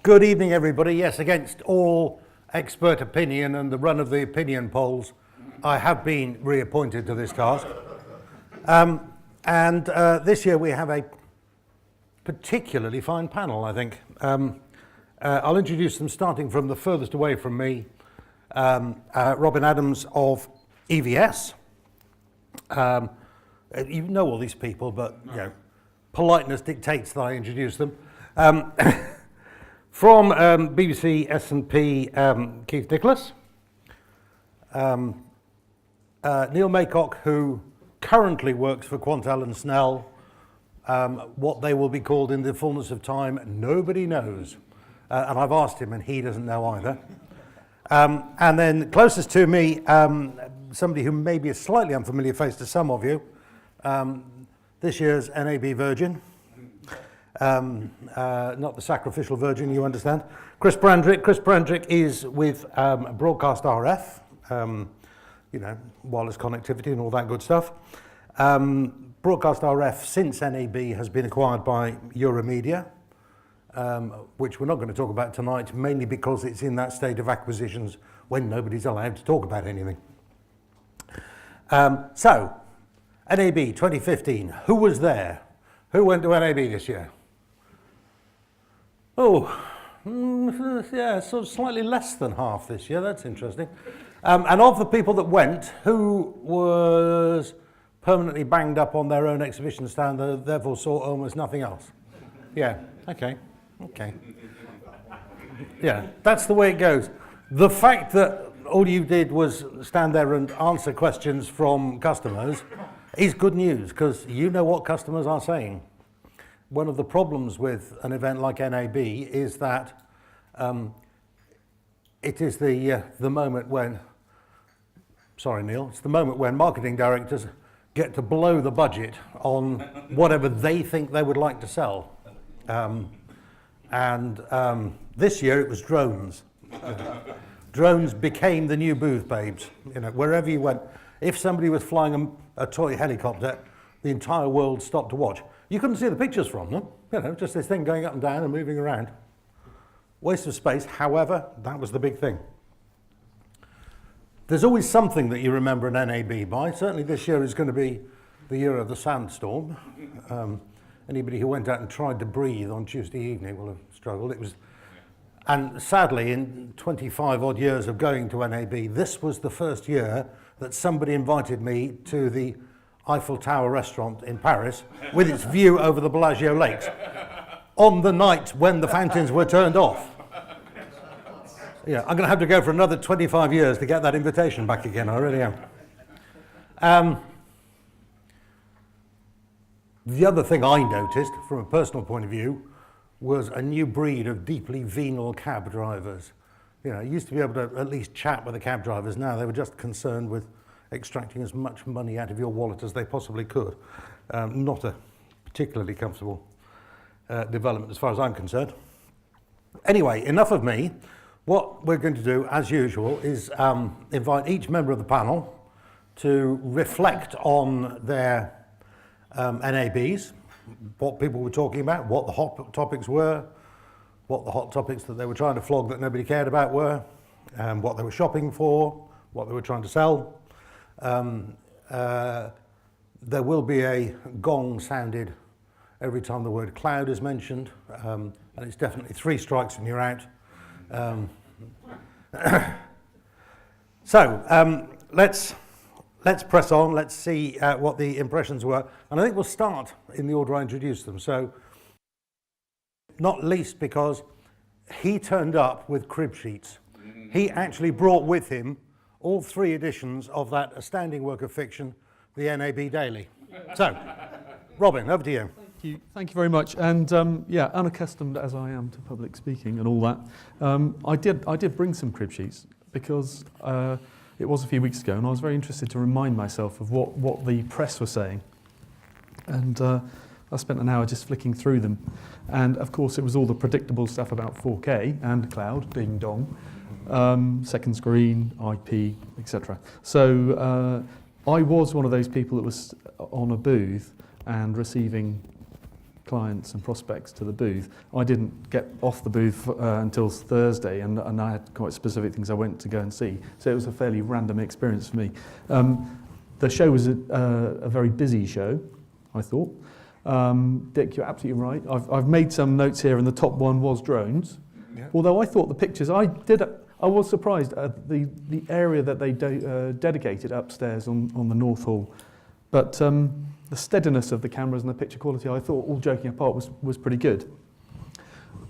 Good evening, everybody. Yes, against all expert opinion and the run of the opinion polls, I have been reappointed to this task. This year we have a particularly fine panel, I think. I'll introduce them starting from the furthest away from me. Robin Adams of EVS. You know all these people, but you know, politeness dictates that I introduce them. From BBC S&P, Keith Nicholas. Neil Maycock, who currently works for Quantel and Snell. What they will be called in the fullness of time, nobody knows. And I've asked him and he doesn't know either. And then closest to me, somebody who may be a slightly unfamiliar face to some of you, this year's NAB Virgin. Not the sacrificial virgin, you understand. Chris Brandrick. Chris Brandrick is with Broadcast RF, you know, wireless connectivity and all that good stuff. Broadcast RF, since NAB, has been acquired by EMEA, which we're not going to talk about tonight, mainly because it's in that state of acquisitions when nobody's allowed to talk about anything. So, NAB 2015, who was there? Who went to NAB this year? Oh, yeah, sort of slightly less than half this year. That's interesting. And of the people that went, who was permanently banged up on their own exhibition stand, therefore saw almost nothing else? Yeah, okay. Yeah, that's the way it goes. The fact that all you did was stand there and answer questions from customers is good news, because you know what customers are saying. One of the problems with an event like NAB is that it is the moment when, sorry Neil, it's the moment when marketing directors get to blow the budget on whatever they think they would like to sell. This year it was drones. Drones became the new booth babes. You know, wherever you went, if somebody was flying a toy helicopter, the entire world stopped to watch. You couldn't see the pictures from them, you know, just this thing going up and down and moving around. Waste of space, however, that was the big thing. There's always something that you remember an NAB by. Certainly this year is going to be the year of the sandstorm. Anybody who went out and tried to breathe on Tuesday evening will have struggled. And sadly, in 25 odd years of going to NAB, this was the first year that somebody invited me to the Eiffel Tower restaurant in Paris with its view over the Bellagio lakes on the night when the fountains were turned off. Yeah, I'm going to have to go for another 25 years to get that invitation back again, I really am. The other thing I noticed from a personal point of view was a new breed of deeply venal cab drivers. You know, you used to be able to at least chat with the cab drivers. Now they were just concerned with extracting as much money out of your wallet as they possibly could. Not a particularly comfortable development as far as I'm concerned. Anyway, enough of me. What we're going to do, as usual, is invite each member of the panel to reflect on their NABs, what people were talking about, what the hot topics were, what the hot topics that they were trying to flog that nobody cared about were, what they were shopping for, what they were trying to sell. There will be a gong sounded every time the word cloud is mentioned, and it's definitely 3 strikes and you're out. Let's press on. Let's see what the impressions were, and I think we'll start in the order I introduced them. So, not least because he turned up with crib sheets. He actually brought with him all 3 editions of that astounding work of fiction, the NAB Daily. So, Robin, over to you. Thank you very much. And yeah, unaccustomed as I am to public speaking and all that, I did bring some crib sheets because it was a few weeks ago, and I was very interested to remind myself of what the press were saying. And I spent an hour just flicking through them, and of course it was all the predictable stuff about 4K and cloud, ding dong. Second screen, IP, etc. So I was one of those people that was on a booth and receiving clients and prospects to the booth. I didn't get off the booth until Thursday, and I had quite specific things I went to go and see. So it was a fairly random experience for me. The show was a very busy show, I thought. Dick, you're absolutely right. I've made some notes here, and the top one was drones. Yeah. Although I thought the pictures, I was surprised at the area that they dedicated upstairs on the North Hall. But the steadiness of the cameras and the picture quality, I thought, all joking apart, was pretty good.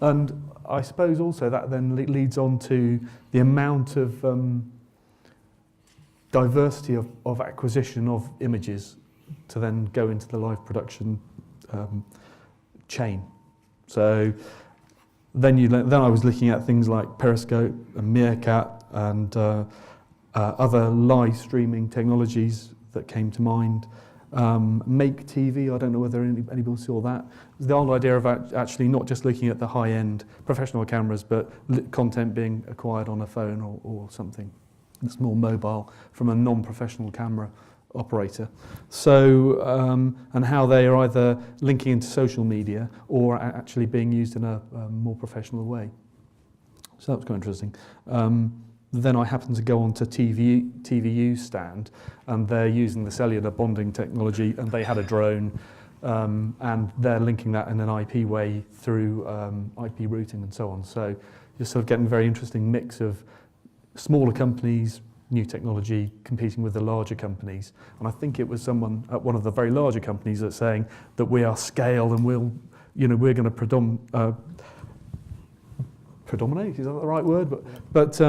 And I suppose also that then leads on to the amount of diversity of acquisition of images to then go into the live production chain. So then I was looking at things like Periscope and Meerkat and other live streaming technologies that came to mind. Make TV, I don't know whether anybody saw that. The whole idea of actually not just looking at the high-end professional cameras, but content being acquired on a phone or something that's more mobile from a non-professional camera operator. So, and how they are either linking into social media or actually being used in a more professional way. So that was quite interesting. Then I happened to go on to TVU stand, and they're using the cellular bonding technology, and they had a drone, and they're linking that in an IP way through IP routing and so on. So you're sort of getting a very interesting mix of smaller companies, new technology competing with the larger companies. And I think it was someone at one of the very larger companies that's saying that we are scale and we're going to predominate, is that the right word? But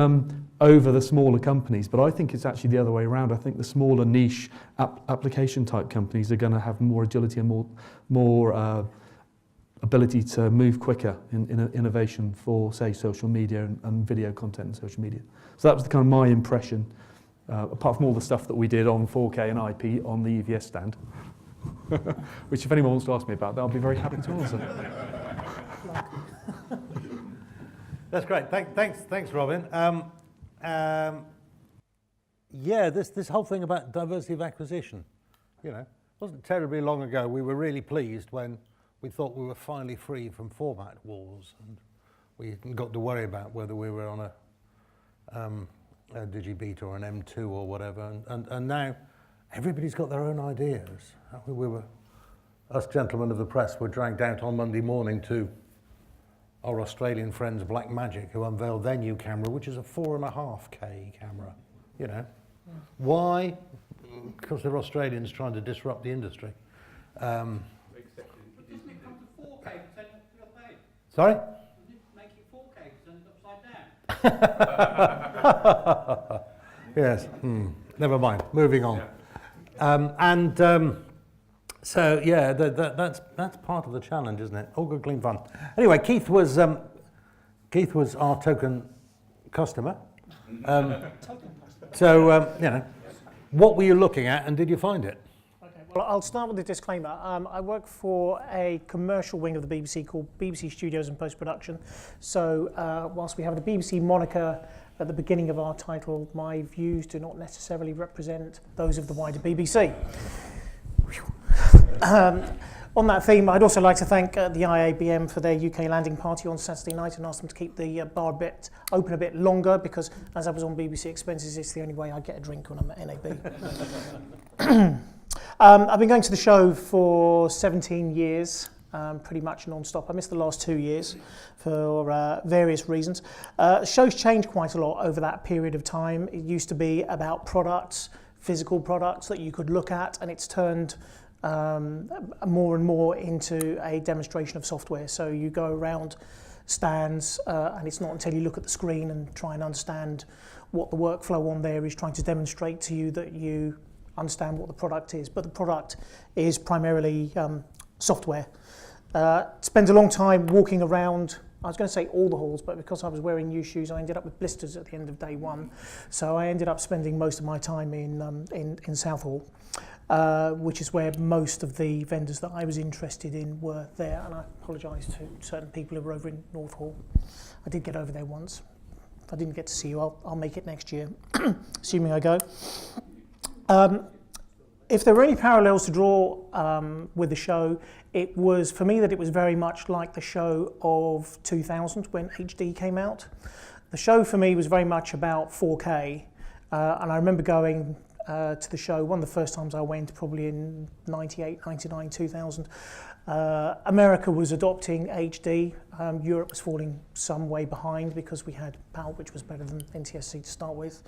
over the smaller companies. But I think it's actually the other way around. I think the smaller niche application type companies are going to have more agility and more ability to move quicker in innovation for, say, social media and video content and social media. So that was kind of my impression, apart from all the stuff that we did on 4K and IP on the EVS stand, which if anyone wants to ask me about that, I'll be very happy to answer. That's great. Thanks, Robin. Yeah, this whole thing about diversity of acquisition, wasn't terribly long ago. We were really pleased when we thought we were finally free from format wars, and we hadn't got to worry about whether we were on a Digibeta or an M2 or whatever. And now everybody's got their own ideas. Us gentlemen of the press were dragged out on Monday morning to our Australian friends Blackmagic, who unveiled their new camera, which is a 4.5K camera. Why? Because they're Australians trying to disrupt the industry. Doesn't it come to 4K to turn it upside down? Sorry? Doesn't it make it 4K to turn it upside down? Yes. Never mind. Moving on. So yeah, that's part of the challenge, isn't it? All good, clean fun. Anyway, Keith was our token customer. So what were you looking at, and did you find it? Okay, well, I'll start with a disclaimer. I work for a commercial wing of the BBC called BBC Studios and Post-Production. So whilst we have the BBC moniker at the beginning of our title, my views do not necessarily represent those of the wider BBC. On that theme, I'd also like to thank the IABM for their UK landing party on Saturday night and ask them to keep the bar open a bit longer, because as I was on BBC Expenses, it's the only way I get a drink when I'm at NAB. I've been going to the show for 17 years, pretty much non-stop. I missed the last 2 years for various reasons. Shows changed quite a lot over that period of time. It used to be about products, physical products that you could look at, and it's turned more and more into a demonstration of software. So you go around stands and it's not until you look at the screen and try and understand what the workflow on there is trying to demonstrate to you that you understand what the product is. But the product is primarily software. Spent a long time walking around, I was going to say all the halls, but because I was wearing new shoes, I ended up with blisters at the end of day one. So I ended up spending most of my time in Southall. Which is where most of the vendors that I was interested in were there, and I apologise to certain people who were over in North Hall. I did get over there once. If I didn't get to see you, I'll make it next year, assuming I go. if there were any parallels to draw with the show, it was for me that it was very much like the show of 2000 when HD came out. The show for me was very much about 4K, and I remember going to the show, one of the first times I went, probably in 98, 99, 2000. America was adopting HD. Europe was falling some way behind because we had PAL, which was better than NTSC to start with.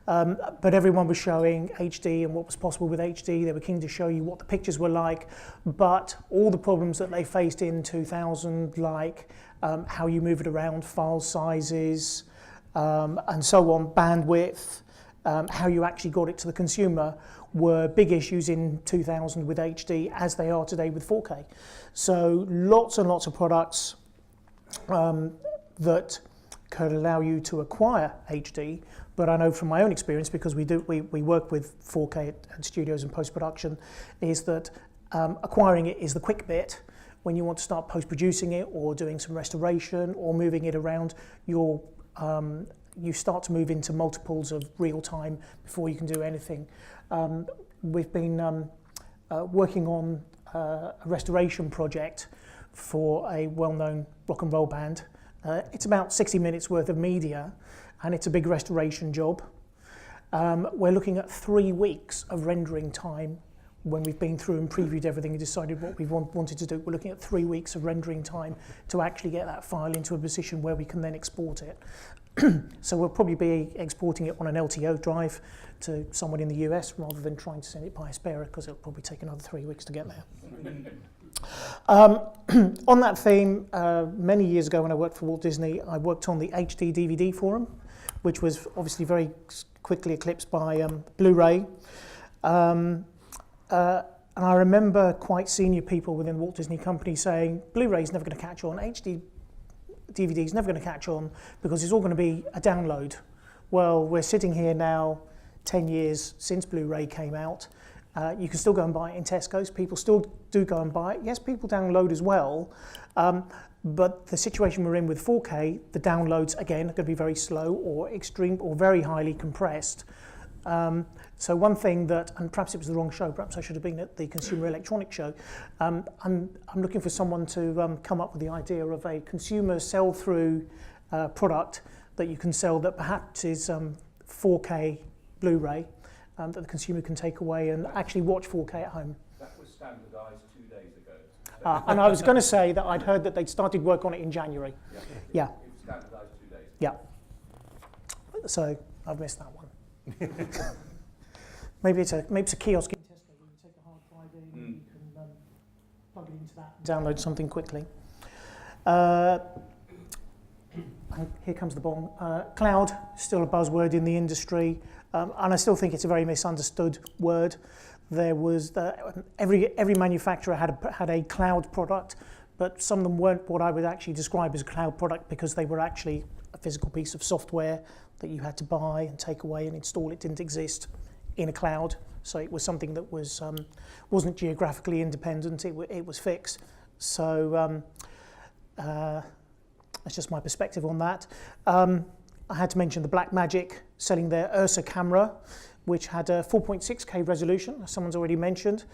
But everyone was showing HD and what was possible with HD. They were keen to show you what the pictures were like, but all the problems that they faced in 2000, like how you move it around, file sizes, and so on, bandwidth, how you actually got it to the consumer, were big issues in 2000 with HD as they are today with 4K. So lots and lots of products that could allow you to acquire HD, but I know from my own experience, because we work with 4K at studios and post-production, is that acquiring it is the quick bit. When you want to start post-producing it or doing some restoration or moving it around, you start to move into multiples of real time before you can do anything. We've been working on a restoration project for a well-known rock and roll band. It's about 60 minutes worth of media, and it's a big restoration job. We're looking at 3 weeks of rendering time when we've been through and previewed everything and decided what we wanted to do. We're looking at 3 weeks of rendering time to actually get that file into a position where we can then export it. So we'll probably be exporting it on an LTO drive to someone in the US rather than trying to send it by a sparer, because it'll probably take another 3 weeks to get there. On that theme, many years ago when I worked for Walt Disney, I worked on the HD DVD forum, which was obviously very quickly eclipsed by Blu-ray. And I remember quite senior people within the Walt Disney Company saying, Blu-ray's never going to catch on, HD DVD's never going to catch on because it's all going to be a download. Well, we're sitting here now 10 years since Blu-ray came out. You can still go and buy it in Tesco's. People still do go and buy it. Yes, people download as well. But the situation we're in with 4K, the downloads, again, are going to be very slow or extreme or very highly compressed. So one thing that, and perhaps it was the wrong show, perhaps I should have been at the Consumer Electronics Show, I'm looking for someone to come up with the idea of a consumer sell-through product that you can sell that perhaps is 4K Blu-ray that the consumer can take away and actually watch 4K at home. That was standardised 2 days ago. And I was going to say that I'd heard that they'd started work on it in January. Yeah. It was standardised 2 days. Yeah. So I've missed that one. Maybe it's a kiosk in Tesco where you take a hard drive in and you can plug it into that, download something quickly. And here comes the bong. Cloud, still a buzzword in the industry, and I still think it's a very misunderstood word. There was every manufacturer had a cloud product, but some of them weren't what I would actually describe as a cloud product because they were actually a physical piece of software that you had to buy and take away and install. It didn't exist in a cloud, so it was something that was wasn't geographically independent. It was fixed. So that's just my perspective on that. I had to mention the Blackmagic selling their Ursa camera, which had a 4.6K resolution, as someone's already mentioned,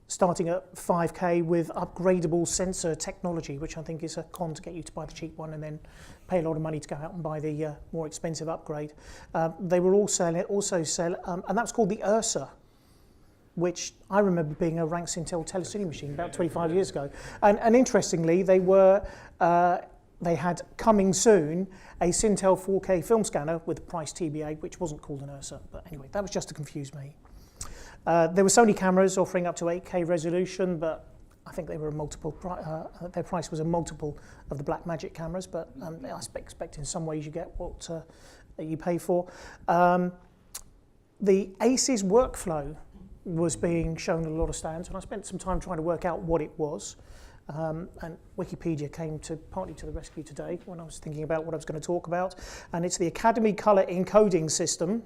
starting at 5K with upgradable sensor technology, which I think is a con to get you to buy the cheap one and then pay a lot of money to go out and buy the more expensive upgrade. They were also sell, and that was called the Ursa, which I remember being a rank Sintel telecine machine about 25 years ago. And interestingly, they had coming soon a Sintel 4K film scanner with price TBA, which wasn't called an Ursa. But anyway, that was just to confuse me. There were Sony cameras offering up to 8K resolution, but I think they were a multiple. Their price was a multiple of the Blackmagic cameras, but I expect in some ways you get what you pay for. The ACES workflow was being shown at a lot of stands, and I spent some time trying to work out what it was. And Wikipedia came partly to the rescue today when I was thinking about what I was going to talk about. And it's the Academy Color Encoding System,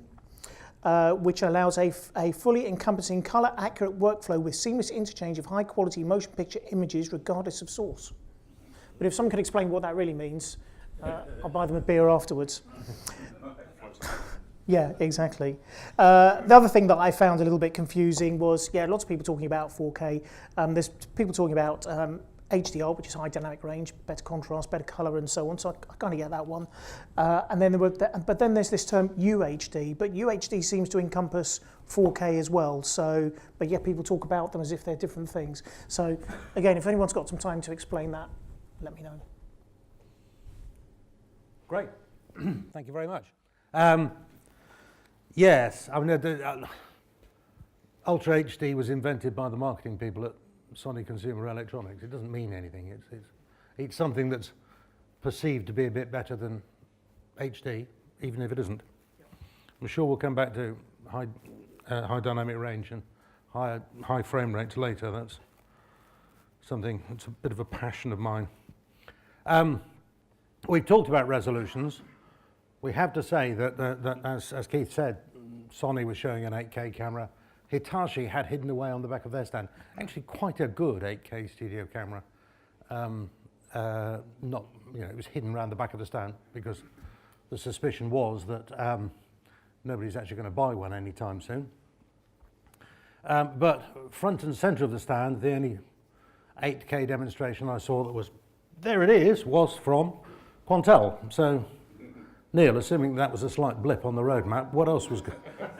which allows a fully encompassing color-accurate workflow with seamless interchange of high-quality motion picture images regardless of source. But if someone can explain what that really means, I'll buy them a beer afterwards. Yeah, exactly. The other thing that I found a little bit confusing was, lots of people talking about 4K. There's people talking about HDR, which is high dynamic range, better contrast, better colour, and so on. So I kind of get that one. And then but then there's this term UHD, but UHD seems to encompass 4K as well. So, but yet people talk about them as if they're different things. So again, if anyone's got some time to explain that, let me know. Great. Thank you very much. Yes, I mean, Ultra HD was invented by the marketing people at Sony Consumer Electronics. It doesn't mean anything. It's something that's perceived to be a bit better than HD, even if it isn't. I'm sure we'll come back to high dynamic range and high frame rates later. That's something that's a bit of a passion of mine. We've talked about resolutions. We have to say that as Keith said, Sony was showing an 8K camera. Hitachi had hidden away on the back of their stand actually quite a good 8K studio camera. Not, it was hidden around the back of the stand because the suspicion was that nobody's actually going to buy one anytime soon. But front and center of the stand, the only 8K demonstration I saw that was, there it is, was from Quantel. So, Neil, assuming that was a slight blip on the roadmap, what else was good?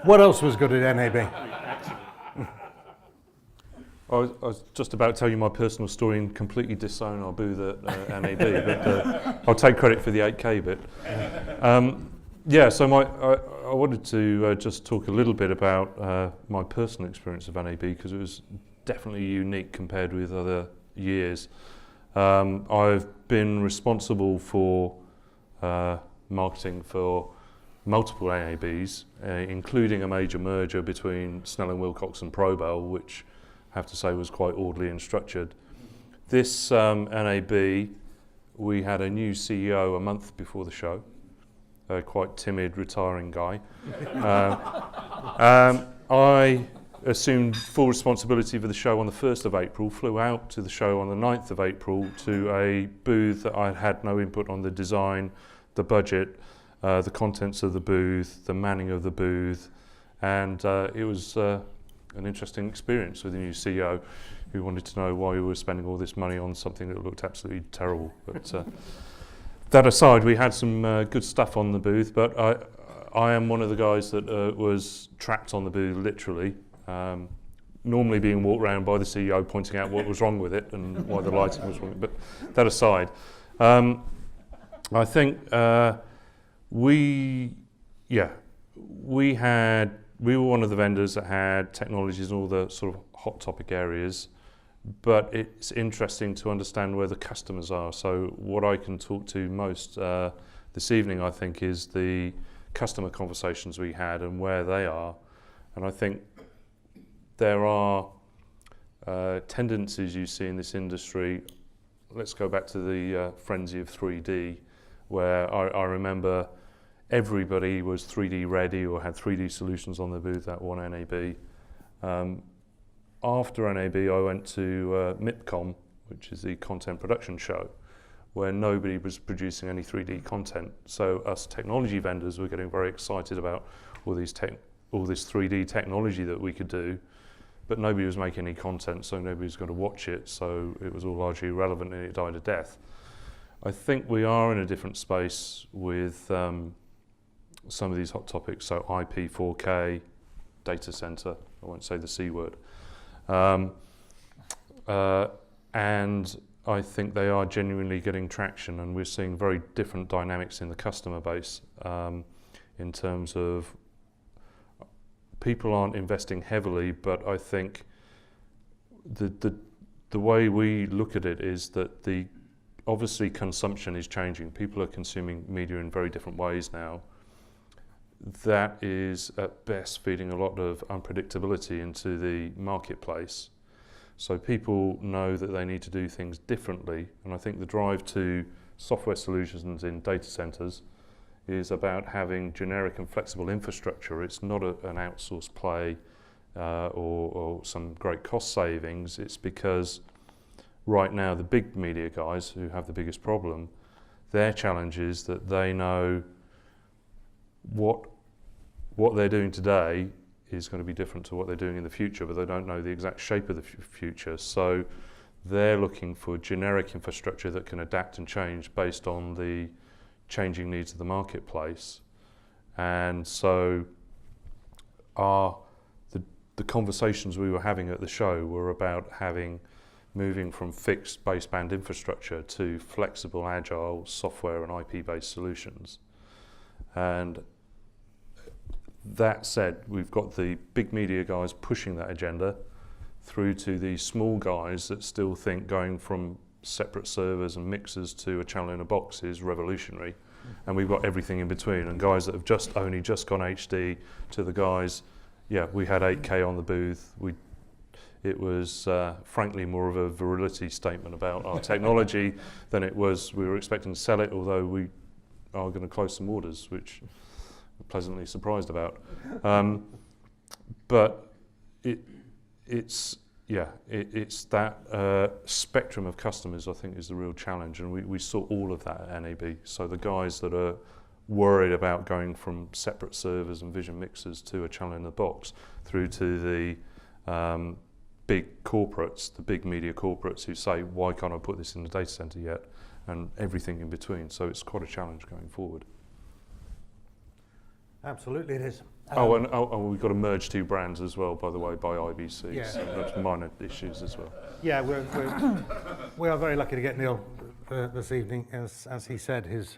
What else was good at NAB? I was just about to tell you my personal story and completely disown our booth at NAB, but I'll take credit for the 8K bit. So I wanted to just talk a little bit about my personal experience of NAB because it was definitely unique compared with other years. I've been responsible for marketing for multiple NABs, including a major merger between Snell and Wilcox and Probel, which I have to say was quite orderly and structured. This NAB, we had a new CEO a month before the show, a quite timid, retiring guy. I assumed full responsibility for the show on the 1st of April, flew out to the show on the 9th of April to a booth that I had no input on the design, the budget, the contents of the booth, the manning of the booth, and it was an interesting experience with the new CEO who wanted to know why we were spending all this money on something that looked absolutely terrible. But that aside, we had some good stuff on the booth, but I am one of the guys that was trapped on the booth literally, normally being walked around by the CEO pointing out what was wrong with it and why the lighting was wrong. But that aside, I think we were one of the vendors that had technologies in all the sort of hot topic areas, but it's interesting to understand where the customers are. So what I can talk to most this evening, I think, is the customer conversations we had and where they are. And I think there are tendencies you see in this industry. Let's go back to the frenzy of 3D, where I remember everybody was 3D ready or had 3D solutions on the booth at one NAB. After NAB, I went to MIPCOM, which is the content production show, where nobody was producing any 3D content. So us technology vendors were getting very excited about all this 3D technology that we could do, but nobody was making any content, so nobody was going to watch it, so it was all largely irrelevant and it died a death. I think we are in a different space with some of these hot topics, so IP, 4K, data center, I won't say the C word. And I think they are genuinely getting traction, and we're seeing very different dynamics in the customer base in terms of people aren't investing heavily, but I think the way we look at it is that obviously consumption is changing. People are consuming media in very different ways now. That is at best feeding a lot of unpredictability into the marketplace. So people know that they need to do things differently, and I think the drive to software solutions in data centers is about having generic and flexible infrastructure. It's not an outsourced play or some great cost savings. It's because right now the big media guys who have the biggest problem, their challenge is that they know what what they're doing today is going to be different to what they're doing in the future, but they don't know the exact shape of the future. So they're looking for generic infrastructure that can adapt and change based on the changing needs of the marketplace. And so the conversations we were having at the show were about moving from fixed baseband infrastructure to flexible, agile software and IP-based solutions. And that said, we've got the big media guys pushing that agenda through to the small guys that still think going from separate servers and mixers to a channel in a box is revolutionary. And we've got everything in between, and guys that have only just gone HD to the guys, yeah, we had 8K on the booth. It was frankly more of a virility statement about our technology than it was we were expecting to sell it, although we are going to close some orders, which we're pleasantly surprised about. But it's that spectrum of customers, I think, is the real challenge, and we saw all of that at NAB. So the guys that are worried about going from separate servers and vision mixers to a channel in the box, through to the big corporates, the big media corporates who say, why can't I put this in the data center yet? And everything in between. So it's quite a challenge going forward. Absolutely it is. And we've got to merge two brands as well, by the way, by IBC. Yeah. So that's minor issues as well. Yeah, we are very lucky to get Neil this evening. As he said, his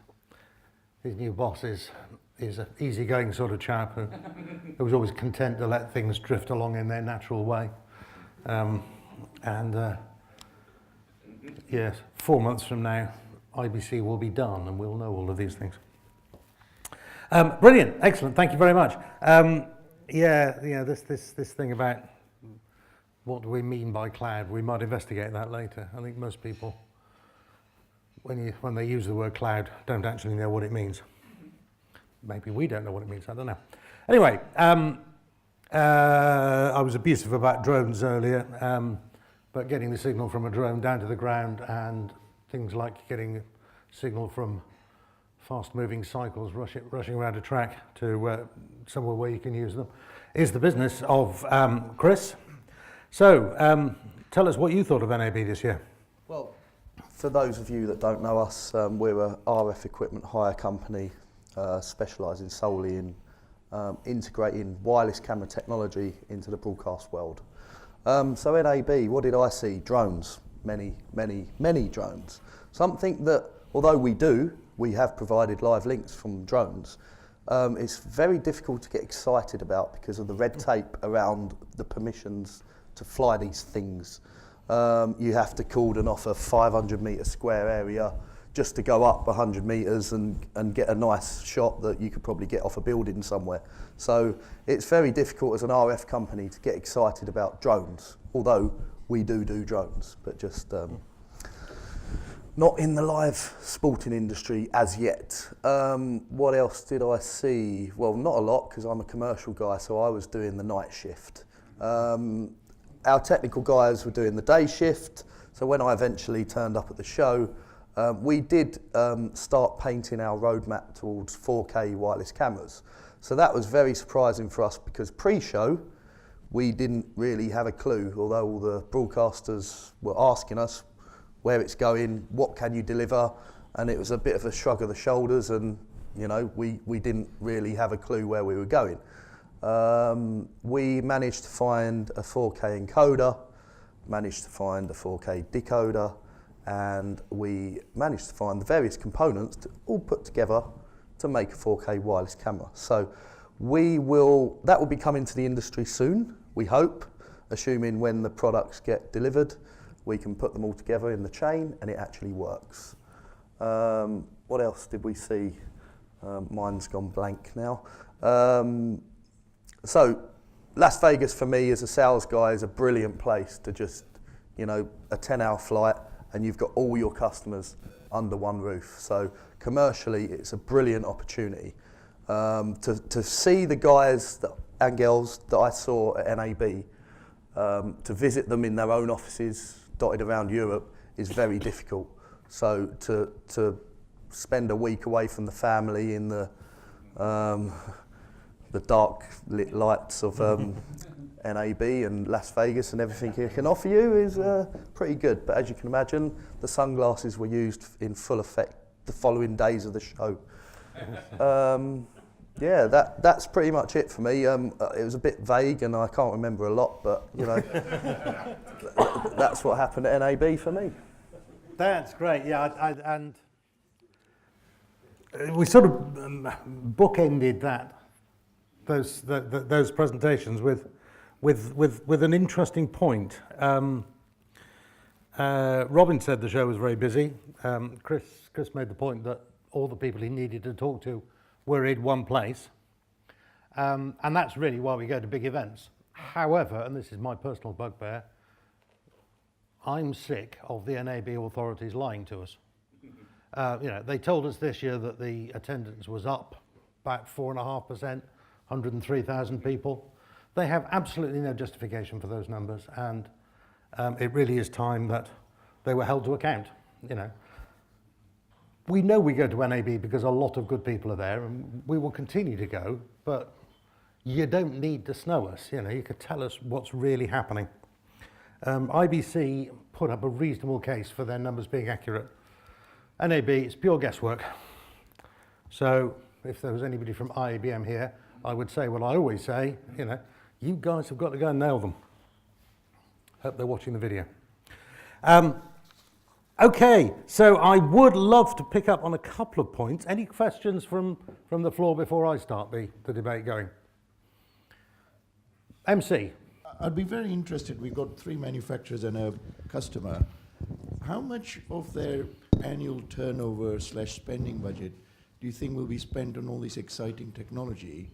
new boss is an easygoing sort of chap who was always content to let things drift along in their natural way. Yes, 4 months from now, IBC will be done and we'll know all of these things. Brilliant, excellent, thank you very much. This thing about what do we mean by cloud, we might investigate that later. I think most people, when they use the word cloud, don't actually know what it means. Maybe we don't know what it means, I don't know. Anyway, I was abusive about drones earlier, but getting the signal from a drone down to the ground and things like getting signal from fast-moving cycles rushing around a track to somewhere where you can use them is the business of Chris. So, tell us what you thought of NAB this year. Well, for those of you that don't know us, we're a RF equipment hire company specialising solely in integrating wireless camera technology into the broadcast world. So NAB, what did I see? Drones, many drones. Something that, although we have provided live links from drones, it's very difficult to get excited about because of the red tape around the permissions to fly these things. You have to cordon off a 500 metre square area just to go up 100 metres and get a nice shot that you could probably get off a building somewhere. So it's very difficult as an RF company to get excited about drones, although we do drones, but just not in the live sporting industry as yet. What else did I see? Well, not a lot, because I'm a commercial guy, so I was doing the night shift. Our technical guys were doing the day shift, so when I eventually turned up at the show, we did start painting our roadmap towards 4K wireless cameras. So that was very surprising for us, because pre-show, we didn't really have a clue, although all the broadcasters were asking us where it's going, what can you deliver, and it was a bit of a shrug of the shoulders, and we didn't really have a clue where we were going. We managed to find a 4K encoder, managed to find a 4K decoder, and we managed to find the various components to all put together to make a 4K wireless camera. So that will be coming to the industry soon, we hope, assuming when the products get delivered, we can put them all together in the chain and it actually works. What else did we see? Mine's gone blank now. So Las Vegas for me as a sales guy is a brilliant place to just, a 10-hour flight and you've got all your customers under one roof. So commercially, it's a brilliant opportunity. To see the guys and girls that I saw at NAB, to visit them in their own offices dotted around Europe is very difficult. So to spend a week away from the family in the the dark lit lights of NAB and Las Vegas and everything it can offer you is pretty good. But as you can imagine, the sunglasses were used in full effect the following days of the show. Yeah, that's pretty much it for me. It was a bit vague and I can't remember a lot, but you know, that's what happened at NAB for me. That's great, yeah, and we sort of bookended those presentations with an interesting point. Robin said the show was very busy. Chris made the point that all the people he needed to talk to were in one place, and that's really why we go to big events. However, and this is my personal bugbear, I'm sick of the NAB authorities lying to us. You know, they told us this year that the attendance was up about 4.5%, 103,000 people. They have absolutely no justification for those numbers, and it really is time that they were held to account. You know, we know we go to NAB because a lot of good people are there, and we will continue to go. But you don't need to snow us. You know, you could tell us what's really happening. IBC put up a reasonable case for their numbers being accurate. NAB, it's pure guesswork. So if there was anybody from IABM here, I would say what I always say, you know, you guys have got to go and nail them. Hope they're watching the video. Okay, so I would love to pick up on a couple of points. Any questions from the floor before I start the debate going? MC. I'd be very interested. We've got 3 manufacturers and a customer. How much of their annual turnover / spending budget do you think will be spent on all this exciting technology?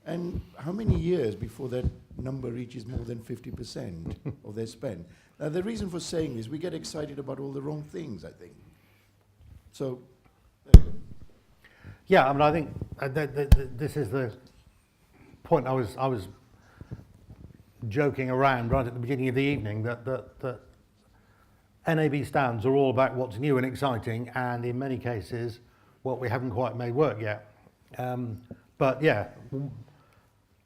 And how many years before that number reaches more than 50% of their spend? Now, the reason for saying this, we get excited about all the wrong things, I think. So, yeah, I mean, I think this is the point I was joking around right at the beginning of the evening that NAB stands are all about what's new and exciting, and in many cases, what we haven't quite made work yet. But yeah,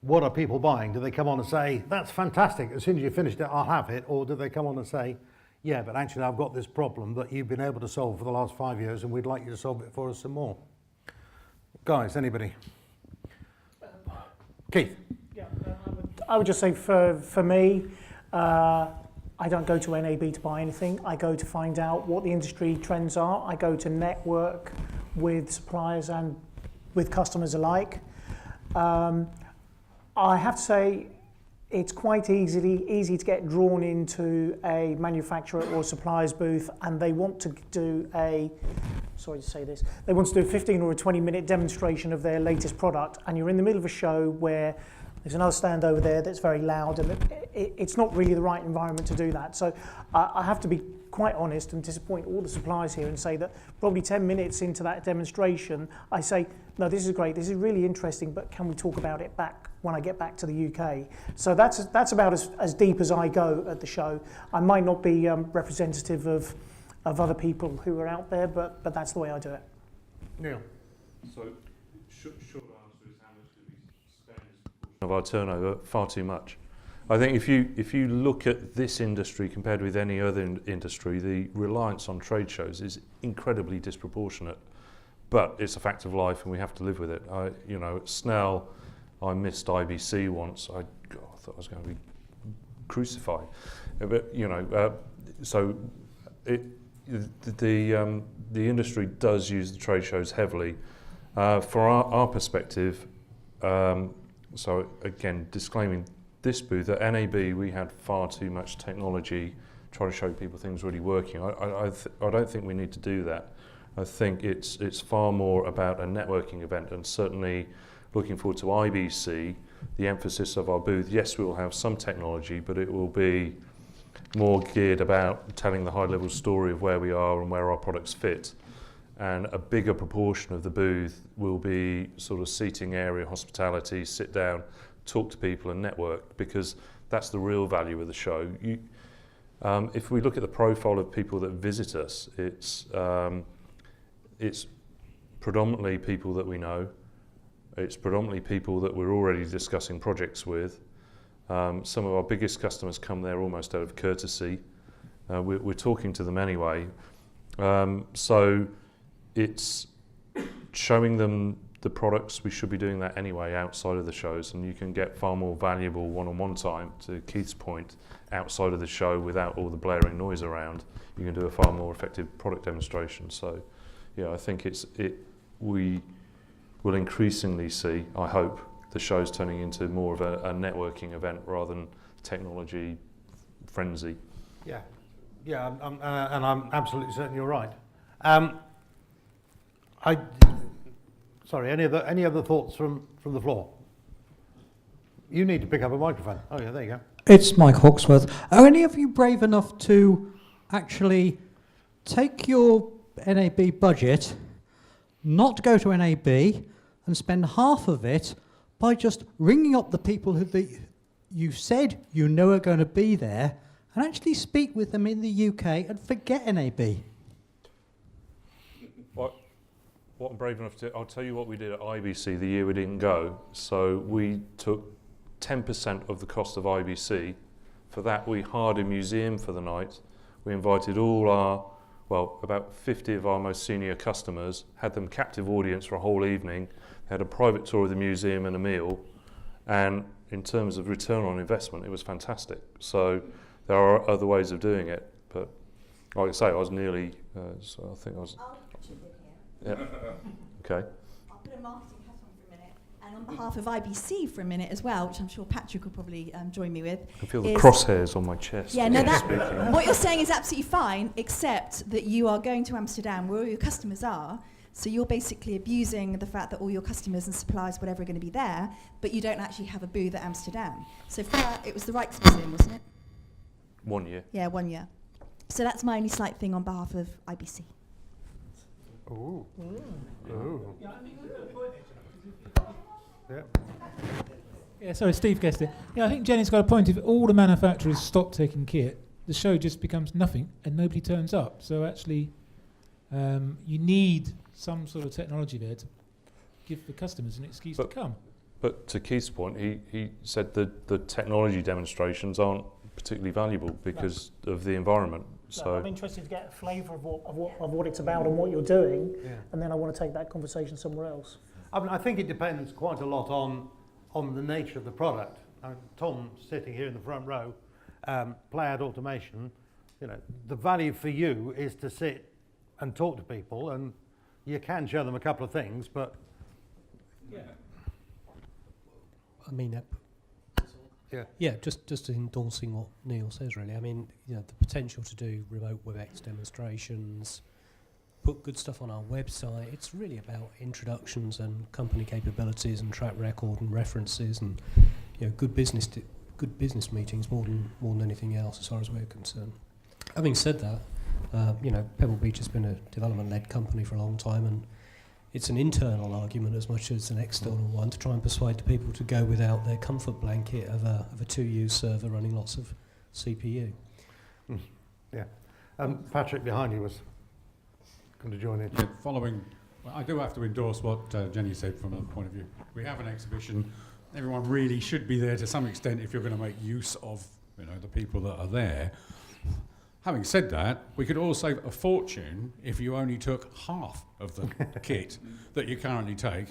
what are people buying? Do they come on and say, that's fantastic, as soon as you've finished it, I'll have it? Or do they come on and say, yeah, but actually I've got this problem that you've been able to solve for the last 5 years and we'd like you to solve it for us some more? Guys, anybody? Keith? Yeah, I would just say for me, I don't go to NAB to buy anything. I go to find out what the industry trends are. I go to network with suppliers and with customers alike. I have to say it's quite easy to get drawn into a manufacturer or supplier's booth, and they want to do a, sorry to say this, they want to do a 15 or a 20-minute demonstration of their latest product, and you're in the middle of a show where there's another stand over there that's very loud, and it's not really the right environment to do that. So I have to be quite honest and disappoint all the suppliers here and say that probably 10 minutes into that demonstration, I say, no, this is great, this is really interesting, but can we talk about it back when I get back to the UK? So that's about as deep as I go at the show. I might not be representative of other people who are out there, but that's the way I do it. Neil. So, short answer is how much do we spend as a proportion of our turnover? Far too much. I think if you look at this industry compared with any other industry, the reliance on trade shows is incredibly disproportionate. But it's a fact of life, and we have to live with it. You know, at Snell, I missed IBC once. I thought I was going to be crucified. But you know, so the industry does use the trade shows heavily. For our perspective, so again, disclaiming this booth at NAB, we had far too much technology trying to show people things really working. I don't think we need to do that. I think it's far more about a networking event, and certainly looking forward to IBC, the emphasis of our booth. Yes, we will have some technology, but it will be more geared about telling the high-level story of where we are and where our products fit. And a bigger proportion of the booth will be sort of seating area, hospitality, sit down, talk to people and network, because that's the real value of the show. If we look at the profile of people that visit us, it's predominantly people that we know. It's predominantly people that we're already discussing projects with. Some of our biggest customers come there almost out of courtesy. We're talking to them anyway. So it's showing them the products. We should be doing that anyway outside of the shows, and you can get far more valuable one-on-one time, to Keith's point, outside of the show without all the blaring noise around. You can do a far more effective product demonstration. So yeah, I think we will increasingly see, I hope, the show's turning into more of a networking event rather than technology frenzy. Yeah, and I'm absolutely certain you're right. Sorry, any other thoughts from the floor? You need to pick up a microphone. Oh yeah, there you go. It's Mike Hawksworth. Are any of you brave enough to actually take your NAB budget, not go to NAB, and spend half of it by just ringing up the people who you said you know are going to be there, and actually speak with them in the UK and forget NAB? What I'm brave enough to do, I'll tell you what we did at IBC the year we didn't go. So we took 10% of the cost of IBC. For that, we hired a museum for the night. We invited all our, about 50 of our most senior customers, had them captive audience for a whole evening, had a private tour of the museum and a meal, and in terms of return on investment, it was fantastic. So there are other ways of doing it, but like I say, I was nearly, so I think I was... I'll chip in here. Yeah. Okay. I'll put a marketing hat on for a minute, and on behalf of IBC for a minute as well, which I'm sure Patrick will probably join me with. I feel the crosshairs on my chest. Yeah, no, what you're saying is absolutely fine, except that you are going to Amsterdam where all your customers are, so you're basically abusing the fact that all your customers and suppliers, whatever, are going to be there, but you don't actually have a booth at Amsterdam. So for that, it was the Rijks Museum, wasn't it? 1 year. Yeah, 1 year. So that's my only slight thing on behalf of IBC. Ooh. Ooh. Yeah. Yeah, sorry, Steve guessed it. Yeah, I think Jenny's got a point. If all the manufacturers stop taking kit, the show just becomes nothing and nobody turns up. So actually, you need some sort of technology there to give the customers an excuse to come. But to Keith's point, he said that the technology demonstrations aren't particularly valuable because of the environment. So I'm interested to get a flavour of what it's about and what you're doing, and then I want to take that conversation somewhere else. I think it depends quite a lot on the nature of the product. Tom, sitting here in the front row, Playad Automation, the value for you is to sit and talk to people, and you can show them a couple of things, but... Yeah. I mean, just endorsing what Neil says, really. I mean, the potential to do remote WebEx demonstrations, put good stuff on our website. It's really about introductions and company capabilities and track record and references and good business meetings more than anything else, as far as we're concerned. Having said that, Pebble Beach has been a development-led company for a long time, and it's an internal argument as much as an external one to try and persuade the people to go without their comfort blanket of a 2U server running lots of CPU. Yeah. Patrick behind you was going to join in. Yeah, I do have to endorse what Jenny said from a point of view. We have an exhibition. Everyone really should be there to some extent if you're going to make use of the people that are there. Having said that, we could all save a fortune if you only took half of the kit that you currently take.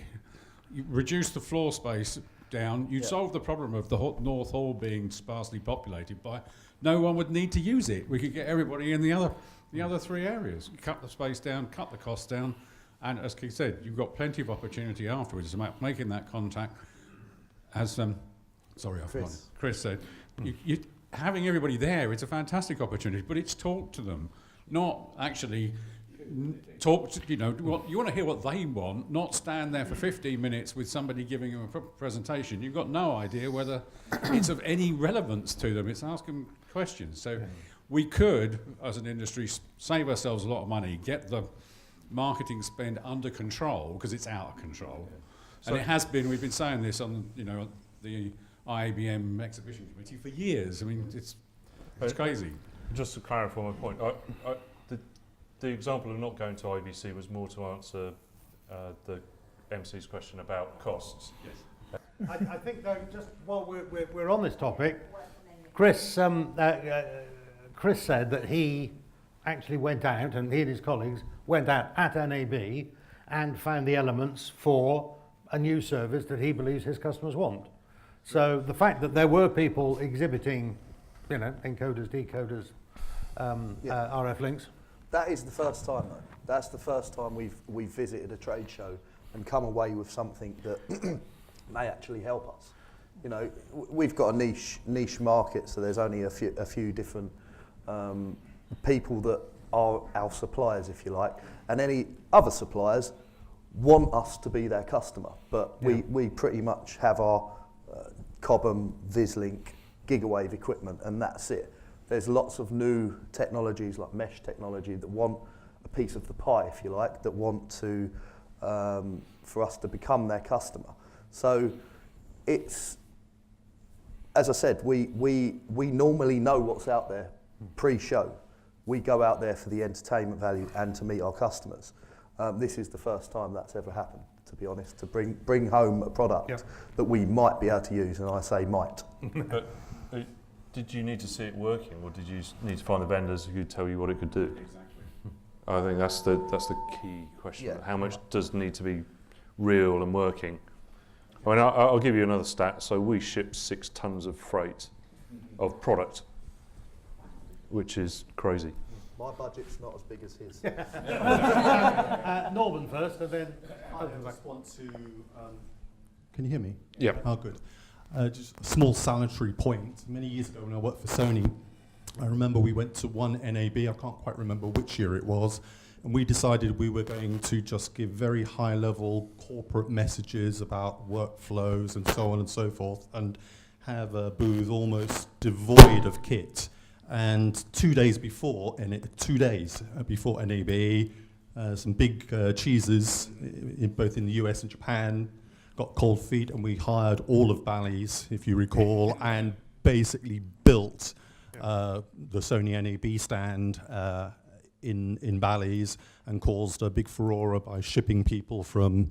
You reduce the floor space down, you'd solve the problem of the North Hall being sparsely populated by no one would need to use it. We could get everybody in the other three areas. Cut the space down, cut the cost down, and as Keith said, you've got plenty of opportunity afterwards. It's about making that contact. As Chris said, having everybody there, it's a fantastic opportunity, but it's talk to them, not actually talk to, you want to hear what they want, not stand there for 15 minutes with somebody giving them a presentation. You've got no idea whether it's of any relevance to them. It's asking questions. So we could, as an industry, save ourselves a lot of money, get the marketing spend under control, because it's out of control. And it has been, we've been saying this on, the IABM exhibition committee for years. I mean, it's crazy. Just to clarify my point, the example of not going to IBC was more to answer the MC's question about costs. Yes. I think though, just while we're on this topic, Chris said that he actually went out, and he and his colleagues went out at NAB and found the elements for a new service that he believes his customers want. So the fact that there were people exhibiting, you know, encoders, decoders, RF links. That is the first time though. That's the first time we've visited a trade show and come away with something that may actually help us. You know, we've got a niche market, so there's only a few different people that are our suppliers, if you like, and any other suppliers want us to be their customer, but we pretty much have our Cobham, Vislink, Gigawave equipment, and that's it. There's lots of new technologies like mesh technology that want a piece of the pie, if you like, that want to for us to become their customer. So it's, as I said, we normally know what's out there pre-show. We go out there for the entertainment value and to meet our customers. This is the first time that's ever happened, to be honest, to bring home a product that we might be able to use, and I say might. But did you need to see it working, or did you need to find the vendors who could tell you what it could do? Exactly. I think that's the key question. Yeah. How much does need to be real and working? I mean, I'll give you another stat. So we ship 6 tons of freight of product, which is crazy. My budget's not as big as his. Norman first, and then. I just want to. Can you hear me? Yeah. Oh, good. Just a small sanitary point. Many years ago, when I worked for Sony, I remember we went to one NAB. I can't quite remember which year it was, and we decided we were going to just give very high-level corporate messages about workflows and so on and so forth, and have a booth almost devoid of kit. And 2 days before, before NAB, some big cheeses, both in the US and Japan, got cold feet, and we hired all of Bally's, if you recall, and basically built the Sony NAB stand in Bally's, and caused a big furore by shipping people from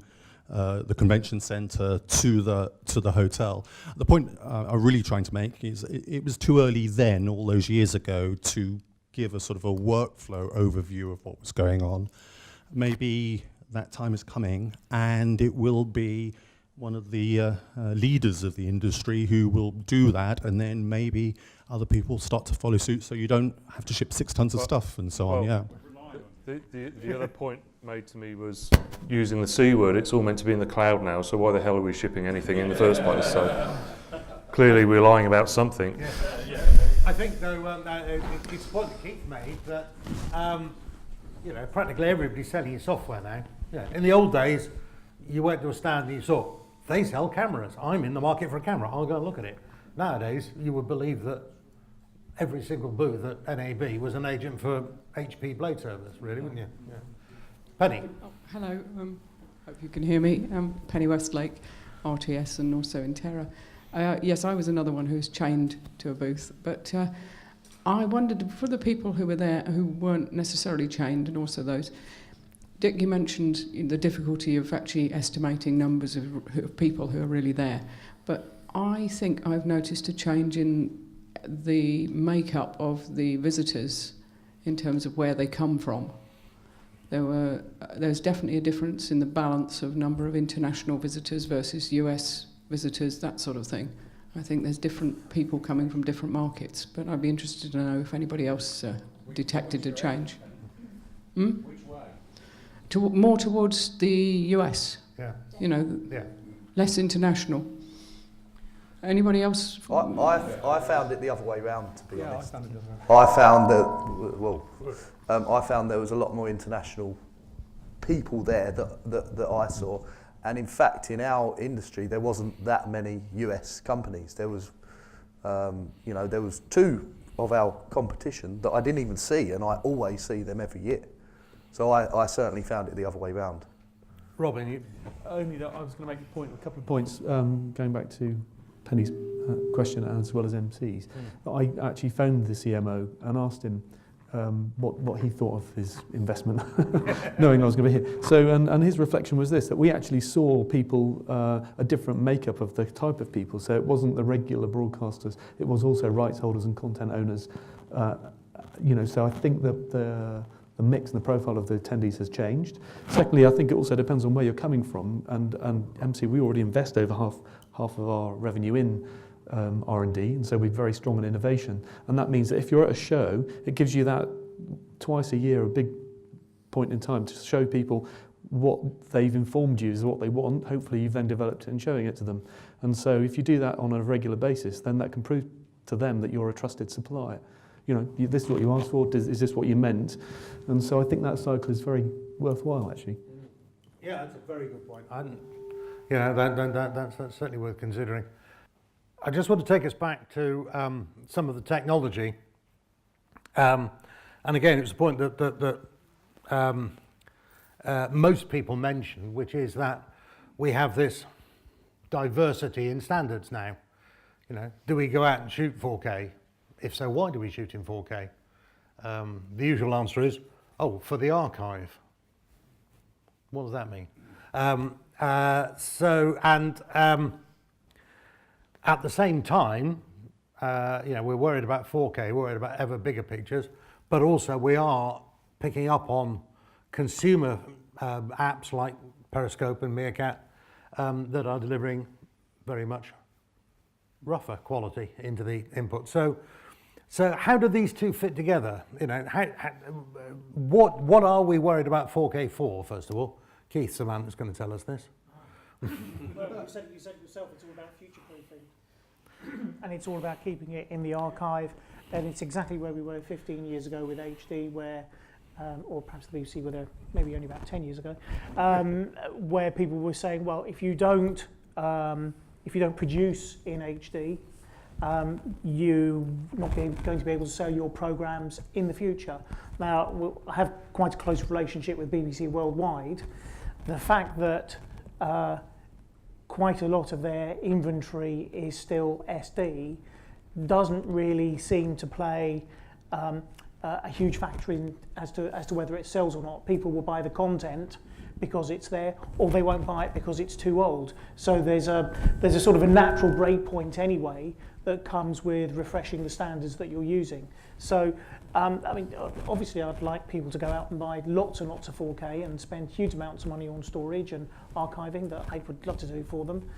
the convention centre to the hotel. The point I'm really trying to make is it was too early then, all those years ago, to give a sort of a workflow overview of what was going on. Maybe that time is coming, and it will be one of the leaders of the industry who will do that, and then maybe other people start to follow suit, so you don't have to ship 6 tons of stuff and so on. Yeah. The other point made to me was using the C word. It's all meant to be in the cloud now, so why the hell are we shipping anything in the first place? So clearly we're lying about something. I think though it's a point that Keith made that you know, practically everybody's selling software now. Yeah. In the old days, you went to a stand and you saw they sell cameras. I'm in the market for a camera. I'll go and look at it. Nowadays, you would believe that every single booth at NAB was an agent for HP blade servers, really, wouldn't you? Yeah. Penny. Oh, hello, hope you can hear me. Penny Westlake, RTS, and also in Terra. Yes, I was another one who was chained to a booth, but I wondered, for the people who were there who weren't necessarily chained, and also those, Dick, you mentioned the difficulty of actually estimating numbers of people who are really there, but I think I've noticed a change in the makeup of the visitors in terms of where they come from. There's definitely a difference in the balance of number of international visitors versus US visitors, that sort of thing. I think there's different people coming from different markets, but I'd be interested to know if anybody else detected a change. Which way? More towards the US. Yeah. You know, less international. Anybody else? I found it the other way round, to be honest. I found there was a lot more international people there that I saw, and in fact, in our industry, there wasn't that many US companies. There was, there was 2 of our competition that I didn't even see, and I always see them every year. So I certainly found it the other way round. Robin, you? Only that I was going to make a couple of points, going back to Penny's question as well as MC's. I actually phoned the CMO and asked him what he thought of his investment, knowing I was going to be here. So, and his reflection was this, that we actually saw people, a different makeup of the type of people. So it wasn't the regular broadcasters, it was also rights holders and content owners. So I think that the mix and the profile of the attendees has changed. Secondly, I think it also depends on where you're coming from. And MC, we already invest over half of our revenue in R&D, and so we're very strong in innovation. And that means that if you're at a show, it gives you that twice a year, a big point in time to show people what they've informed you is what they want. Hopefully you've then developed it and showing it to them. And so if you do that on a regular basis, then that can prove to them that you're a trusted supplier. This is what you asked for, is this what you meant? And so I think that cycle is very worthwhile, actually. Yeah, that's a very good point. That's certainly worth considering. I just want to take us back to some of the technology. And again, it's a point that most people mention, which is that we have this diversity in standards now. Do we go out and shoot 4K? If so, why do we shoot in 4K? The usual answer is, for the archive. What does that mean? At the same time, we're worried about 4K, we're worried about ever bigger pictures, but also we are picking up on consumer apps like Periscope and Meerkat that are delivering very much rougher quality into the input. So how do these two fit together? What are we worried about 4K for, first of all? Keith Samant is going to tell us this. Well, you said it yourself, it's all about future-proofing. And it's all about keeping it in the archive. And it's exactly where we were 15 years ago with HD, where, or perhaps the BBC were there maybe only about 10 years ago, where people were saying, well, if you don't produce in HD, you're not going to be able to sell your programs in the future. Now, I have quite a close relationship with BBC Worldwide. The fact that quite a lot of their inventory is still SD doesn't really seem to play a huge factor in as to whether it sells or not. People will buy the content because it's there, or they won't buy it because it's too old. So there's a sort of a natural break point anyway that comes with refreshing the standards that you're using. So, obviously I'd like people to go out and buy lots and lots of 4K and spend huge amounts of money on storage and archiving that I would love to do for them.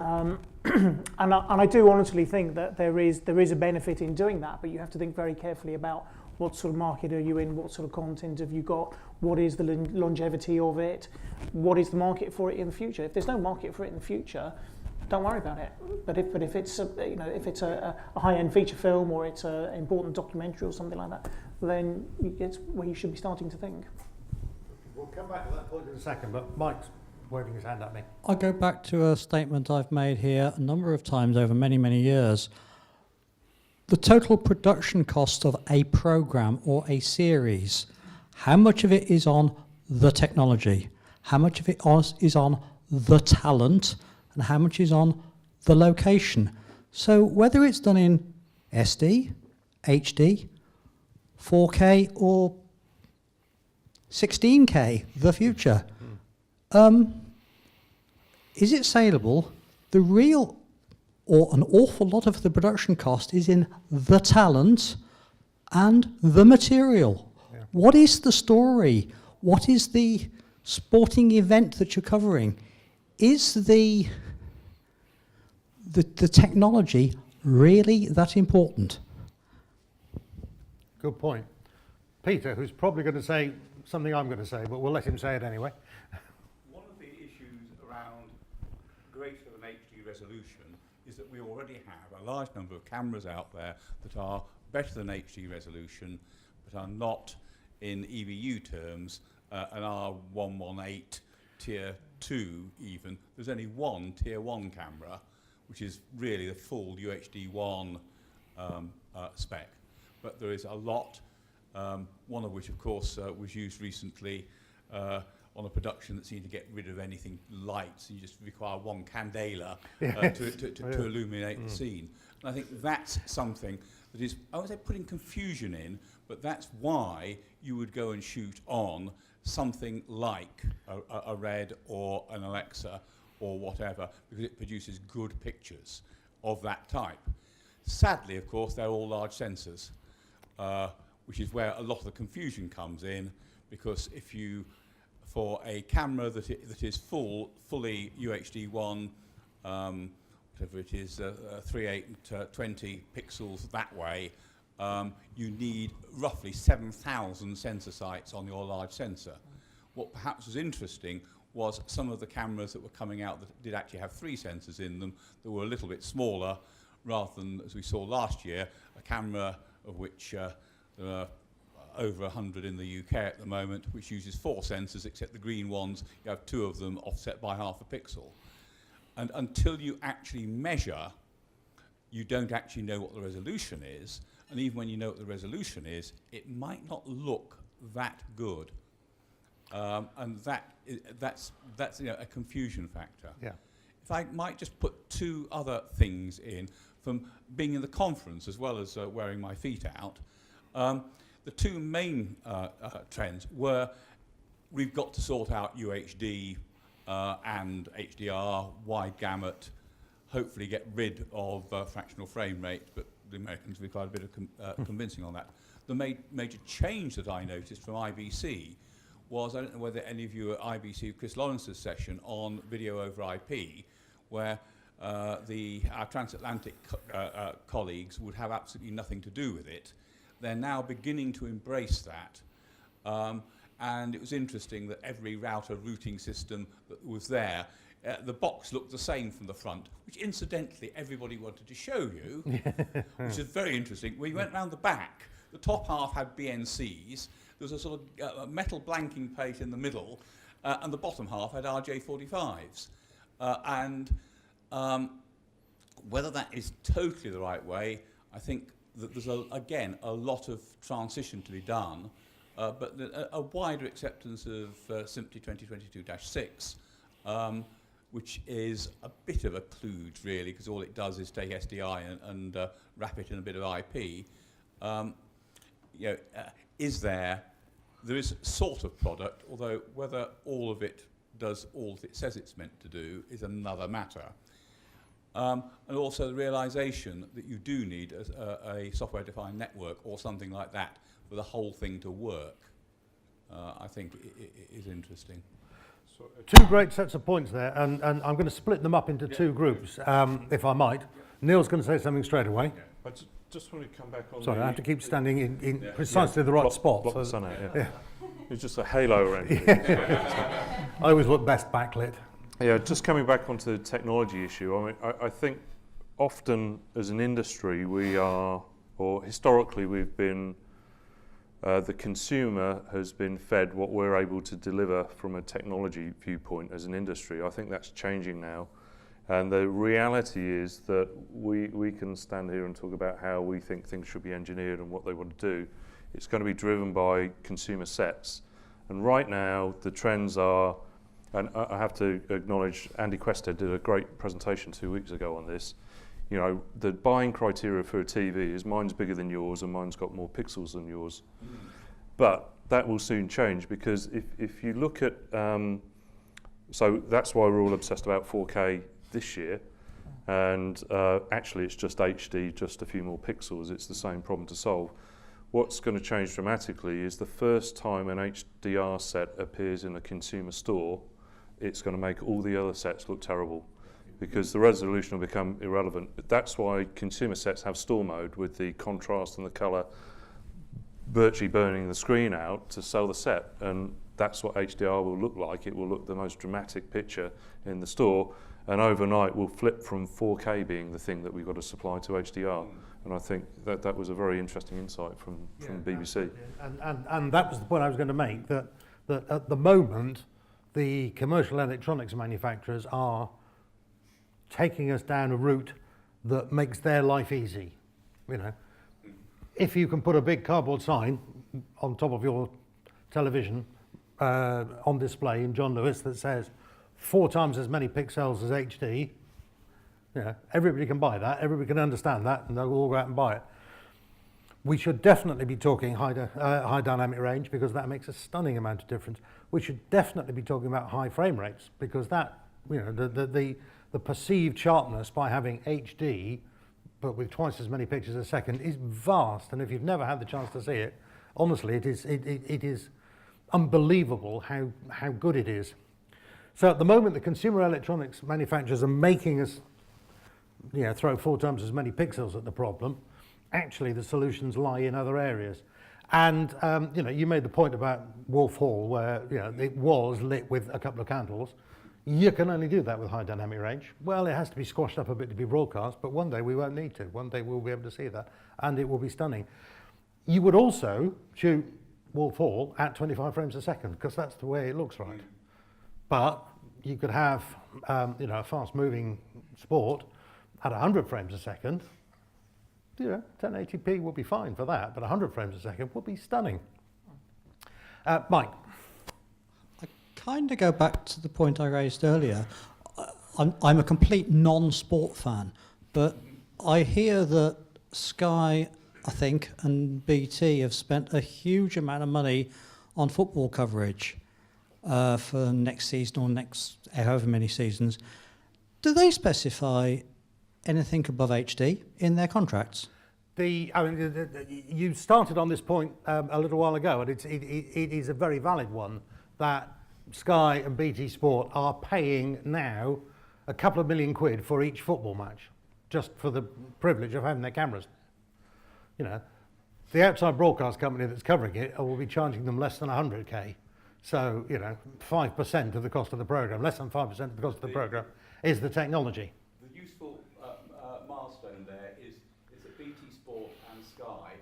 And I do honestly think that there is a benefit in doing that, but you have to think very carefully about what sort of market are you in, what sort of content have you got, what is the longevity of it, what is the market for it in the future. If there's no market for it in the future, don't worry about it. But if it's a high-end feature film or it's an important documentary or something like that, then it's where you should be starting to think. We'll come back to that point in a second, but Mike's waving his hand at me. I'll go back to a statement I've made here a number of times over many, many years. The total production cost of a program or a series, how much of it is on the technology, how much of it is on the talent, and how much is on the location. So whether it's done in SD, HD, 4K, or 16K, the future, is it saleable? The real, or an awful lot of the production cost is in the talent and the material. Yeah. What is the story? What is the sporting event that you're covering? Is the technology really that important? Good point. Peter, who's probably going to say something I'm going to say, but we'll let him say it anyway. One of the issues around greater than HD resolution is that we already have a large number of cameras out there that are better than HD resolution, but are not, in EVU terms, an R118 tier 2 even. There's only one tier 1 camera, which is really the full UHD1 spec. But there is a lot, one of which, of course, was used recently on a production that seemed to get rid of anything lights. You just require one candela Yes. to illuminate the scene. And I think that's something that is, I won't say putting confusion in, but that's why you would go and shoot on something like a Red or an Alexa or whatever, because it produces good pictures of that type. Sadly, of course, they're all large sensors, which is where a lot of the confusion comes in, because if you, for a camera that is fully UHD1, whatever it is, 3820 pixels that way, you need roughly 7,000 sensor sites on your large sensor. What perhaps was interesting was some of the cameras that were coming out that did actually have 3 sensors in them that were a little bit smaller, rather than, as we saw last year, a camera of which there are over 100 in the UK at the moment, which uses 4 sensors, except the green ones, you have 2 of them offset by half a pixel. And until you actually measure, you don't actually know what the resolution is. And even when you know what the resolution is, it might not look that good. And that's a confusion factor. Yeah. If I might just put 2 other things in, from being in the conference as well as wearing my feet out, the 2 main trends were, we've got to sort out UHD and HDR, wide gamut, hopefully get rid of fractional frame rate, but the Americans required a bit of convincing on that. The major change that I noticed from IBC was, I don't know whether any of you were at IBC, Chris Lawrence's session on video over IP, where our transatlantic colleagues would have absolutely nothing to do with it. They're now beginning to embrace that. And it was interesting that every router routing system that was there, the box looked the same from the front, which incidentally everybody wanted to show you, which is very interesting. We went round the back. The top half had BNCs. There was a sort of metal blanking plate in the middle, and the bottom half had RJ45s. Whether that is totally the right way, I think that there's, again, a lot of transition to be done, but a wider acceptance of SMPTE 2022-6, which is a bit of a kludge, really, because all it does is take SDI and wrap it in a bit of IP. There is sort of product, although whether all of it does all that it says it's meant to do is another matter. And also the realization that you do need a software-defined network or something like that for the whole thing to work, I think is interesting. So 2 great sets of points there, and I'm going to split them up into 2 groups, if I might. Neil's going to say something straight away. I just want to come back on. Sorry, I have to keep standing in precisely the right spot. Block the sun out, yeah. It's just a halo around you. I always look best backlit. Yeah, just coming back onto the technology issue, I mean, I think often as an industry we are, or historically we've been, the consumer has been fed what we're able to deliver from a technology viewpoint as an industry. I think that's changing now. And the reality is that we can stand here and talk about how we think things should be engineered and what they want to do. It's going to be driven by consumer sets. And right now, the trends are, and I have to acknowledge Andy Quested did a great presentation 2 weeks ago on this. You know, the buying criteria for a TV is mine's bigger than yours and mine's got more pixels than yours. But that will soon change, because if you look at, so that's why we're all obsessed about 4K this year, and actually it's just HD, just a few more pixels. It's the same problem to solve. What's going to change dramatically is the first time an HDR set appears in a consumer store, it's going to make all the other sets look terrible, because the resolution will become irrelevant. But that's why consumer sets have store mode, with the contrast and the colour virtually burning the screen out to sell the set, and that's what HDR will look like. It will look the most dramatic picture in the store, and overnight we'll flip from 4K being the thing that we've got to supply to HDR. And I think that was a very interesting insight from BBC. And that was the point I was going to make, that at the moment the commercial electronics manufacturers are taking us down a route that makes their life easy. You know, if you can put a big cardboard sign on top of your television on display in John Lewis that says 4 times as many pixels as HD, you know, everybody can buy that, everybody can understand that, and they'll all go out and buy it. We should definitely be talking high dynamic range, because that makes a stunning amount of difference. We should definitely be talking about high frame rates, because that, you know, the perceived sharpness by having HD, but with twice as many pictures a second, is vast. And if you've never had the chance to see it, honestly, it is unbelievable how good it is. So at the moment, the consumer electronics manufacturers are making us, you know, throw 4 times as many pixels at the problem. Actually, the solutions lie in other areas. And you know, you made the point about Wolf Hall, where, you know, it was lit with a couple of candles. You can only do that with high dynamic range. Well, it has to be squashed up a bit to be broadcast, but one day we won't need to. One day we'll be able to see that, and it will be stunning. You would also shoot Wolf Hall at 25 frames a second, because that's the way it looks right. But you could have you know, a fast-moving sport at 100 frames a second. You know, 1080p will be fine for that, but 100 frames a second will be stunning. Mike. I kind of go back to the point I raised earlier. I'm a complete non-sport fan, but I hear that Sky, I think, and BT have spent a huge amount of money on football coverage for next season or next however many seasons. Do they specify anything above HD in their contracts? You started on this point a little while ago, and it is a very valid one, that Sky and BT Sport are paying now a couple of million quid for each football match, just for the privilege of having their cameras. You know, the outside broadcast company that's covering it will be charging them less than 100k. So, you know, 5% of the cost of the program, less than 5% of the cost of the program, is the technology. The useful milestone there is that BT Sport and Sky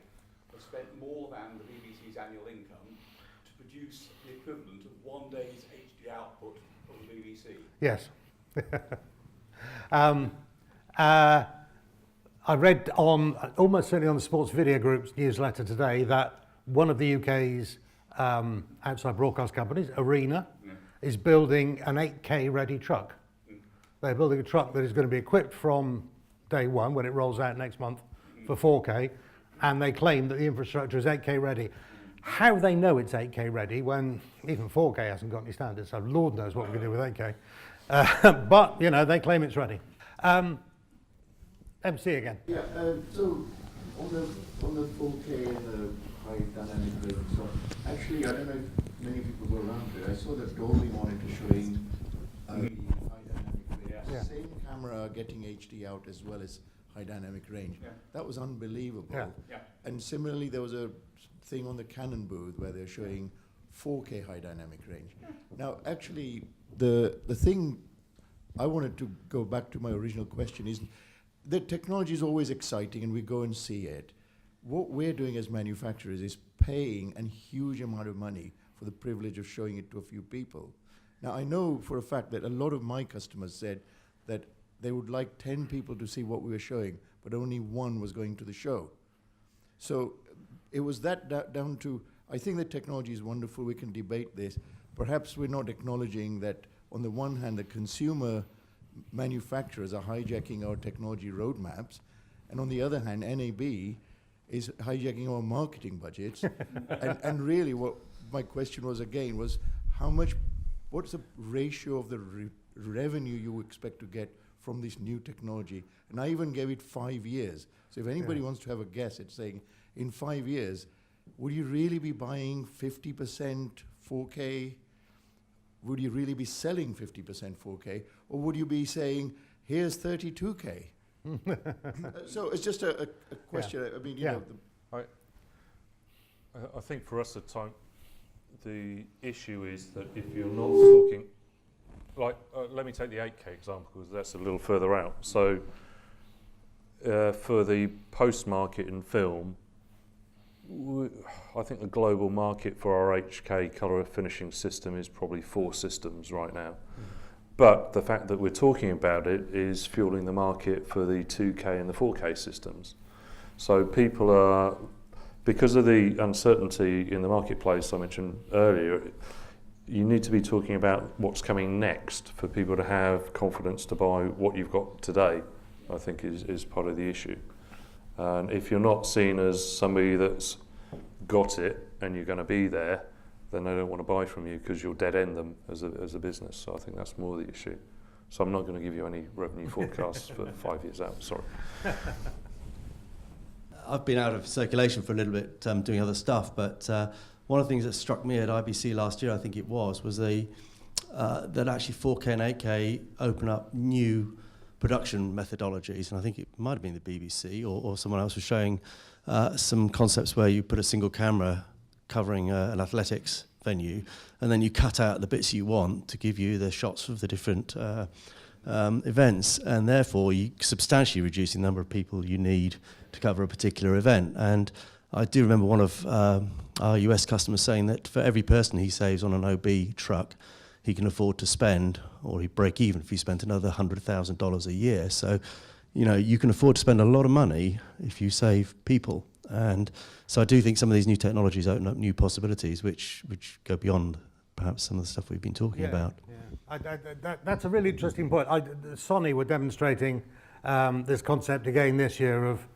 have spent more than the BBC's annual income to produce the equivalent of one day's HD output of the BBC. Yes. I read on, almost certainly on the Sports Video Group's newsletter today, that one of the UK's outside broadcast companies, Arena, is building an 8K ready truck. They're building a truck that is going to be equipped from day one, when it rolls out next month, for 4K, and they claim that the infrastructure is 8K ready. How they know it's 8K ready when even 4K hasn't got any standards, so Lord knows what we're going to do with 8K. But, you know, they claim it's ready. MC again. Yeah, so on the 4K and the high dynamic range, so actually, I don't know if many people were around there. I saw that Dolby monitor showing the high dynamic range. Yeah. Same camera getting HD out as well as high dynamic range. Yeah. That was unbelievable. Yeah. Yeah. And similarly, there was a thing on the Canon booth where they're showing 4K high dynamic range. Yeah. Now, actually, the thing I wanted to go back to my original question is, the technology is always exciting and we go and see it. What we're doing as manufacturers is paying a huge amount of money for the privilege of showing it to a few people. Now, I know for a fact that a lot of my customers said that they would like 10 people to see what we were showing, but only one was going to the show. So it was that down to, I think the technology is wonderful, we can debate this. Perhaps we're not acknowledging that on the one hand, the consumer manufacturers are hijacking our technology roadmaps, and on the other hand, NAB is hijacking our marketing budgets. and really what my question was again was, what's the ratio of the revenue you expect to get from this new technology? And I even gave it 5 years. So if anybody wants to have a guess at saying, in 5 years, would you really be buying 50% 4K? Would you really be selling 50% 4K? Or would you be saying, here's 32K? So it's just a question. I mean, you know. I think for us at the time, the issue is that if you're not talking, like, let me take the 8K example, because that's a little further out. So for the post-market in film, I think the global market for our HK colour finishing system is probably 4 systems right now. But the fact that we're talking about it is fueling the market for the 2K and the 4K systems. So people are, because of the uncertainty in the marketplace I mentioned earlier, you need to be talking about what's coming next for people to have confidence to buy what you've got today, I think is part of the issue. And if you're not seen as somebody that's got it and you're going to be there, then they don't want to buy from you because you'll dead end them as a business. So I think that's more the issue. So I'm not going to give you any revenue forecasts for 5 years out, sorry. I've been out of circulation for a little bit doing other stuff, but one of the things that struck me at IBC last year, I think it was that actually 4K and 8K open up new production methodologies, and I think it might have been the BBC or someone else was showing some concepts where you put a single camera covering an athletics venue, and then you cut out the bits you want to give you the shots of the different events, and therefore you substantially reduce the number of people you need to cover a particular event. And I do remember one of our US customers saying that for every person he saves on an OB truck, he can afford to spend, or he'd break even if he spent another $100,000 a year. So, you know, you can afford to spend a lot of money if you save people. And so I do think some of these new technologies open up new possibilities which go beyond perhaps some of the stuff we've been talking about. Yeah. That's a really interesting point. Sony were demonstrating this concept again this year of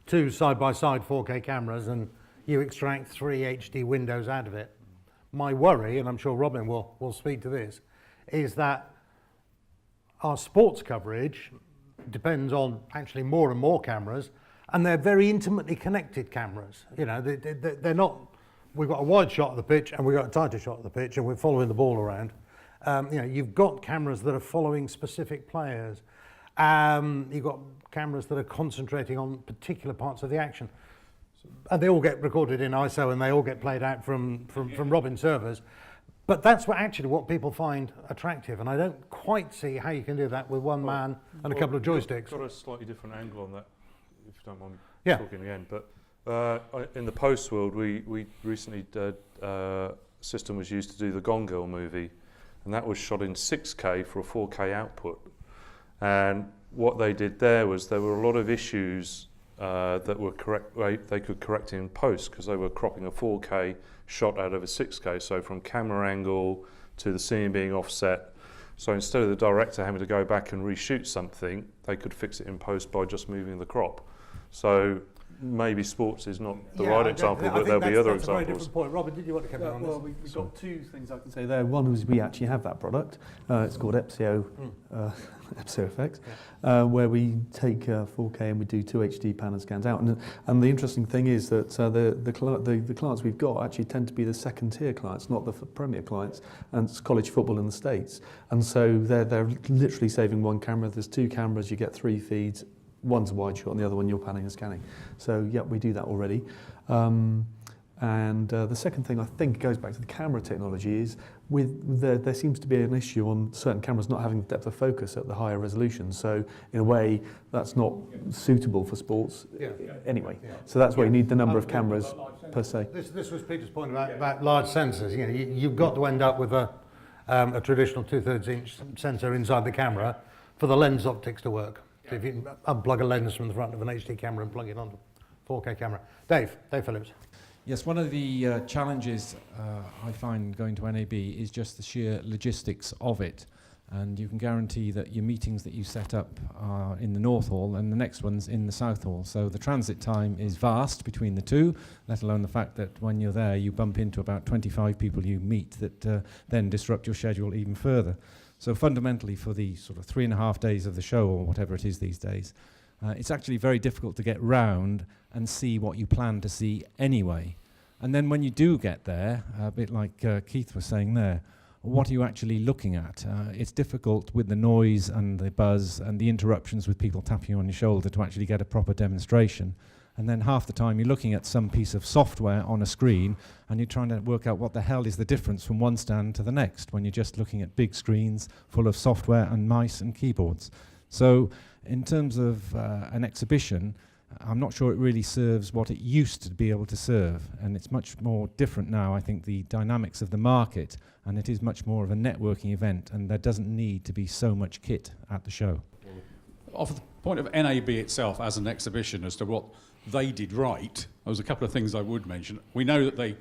2 side-by-side 4K cameras, and you extract 3 HD windows out of it. My worry, and I'm sure Robin will speak to this, is that our sports coverage depends on actually more and more cameras, and they're very intimately connected cameras. You know, they're not, we've got a wide shot of the pitch and we've got a tighter shot of the pitch and we're following the ball around. You know, you've got cameras that are following specific players. You've got cameras that are concentrating on particular parts of the action. And they all get recorded in ISO and they all get played out from Robin's servers. But that's what people find attractive, and I don't quite see how you can do that with one man and a couple of joysticks. Got a slightly different angle on that, if you don't mind Yeah. talking again. But in the post world, we recently did a system was used to do the Gone Girl movie, and that was shot in 6K for a 4K output. And what they did there was there were a lot of issues that were they could correct in post because they were cropping a 4K shot out of a 6K, so from camera angle to the scene being offset. So instead of the director having to go back and reshoot something, they could fix it in post by just moving the crop. So maybe sports is not the right example, but there'll be other examples. That's a very different point. Robin, did you want to come in on this? Well, we've got 2 things I can say there. One is we actually have that product. It's called EPSO Effects, where we take 4K and we do 2 HD pan and scans out. And the interesting thing is that the clients we've got actually tend to be the second tier clients, not the premier clients, and it's college football in the States. And so they're literally saving 1 camera. There's 2 cameras, you get 3 feeds. One's a wide shot and the other one you're panning and scanning. So yeah, we do that already. And the second thing I think goes back to the camera technology is there seems to be an issue on certain cameras not having depth of focus at the higher resolution. So in a way, that's not suitable for sports anyway. Yeah. So that's why you need the number of cameras per se. This was Peter's point about large sensors. You know, you've got to end up with a traditional 2/3 inch sensor inside the camera for the lens optics to work. So if you unplug a lens from the front of an HD camera and plug it onto a 4K camera. Dave Phillips. Yes, one of the challenges I find going to NAB is just the sheer logistics of it. And you can guarantee that your meetings that you set up are in the North Hall and the next one's in the South Hall. So the transit time is vast between the two, let alone the fact that when you're there you bump into about 25 people you meet that then disrupt your schedule even further. So fundamentally for the sort of 3.5 days of the show or whatever it is these days, it's actually very difficult to get round and see what you plan to see anyway. And then when you do get there, a bit like Keith was saying there, what are you actually looking at? It's difficult with the noise and the buzz and the interruptions with people tapping you on your shoulder to actually get a proper demonstration. And then half the time you're looking at some piece of software on a screen and you're trying to work out what the hell is the difference from one stand to the next when you're just looking at big screens full of software and mice and keyboards. So in terms of an exhibition, I'm not sure it really serves what it used to be able to serve, and it's much more different now, I think, the dynamics of the market, and it is much more of a networking event, and there doesn't need to be so much kit at the show. Off the point of NAB itself as an exhibition, as to what they did right, there was a couple of things I would mention. We know that they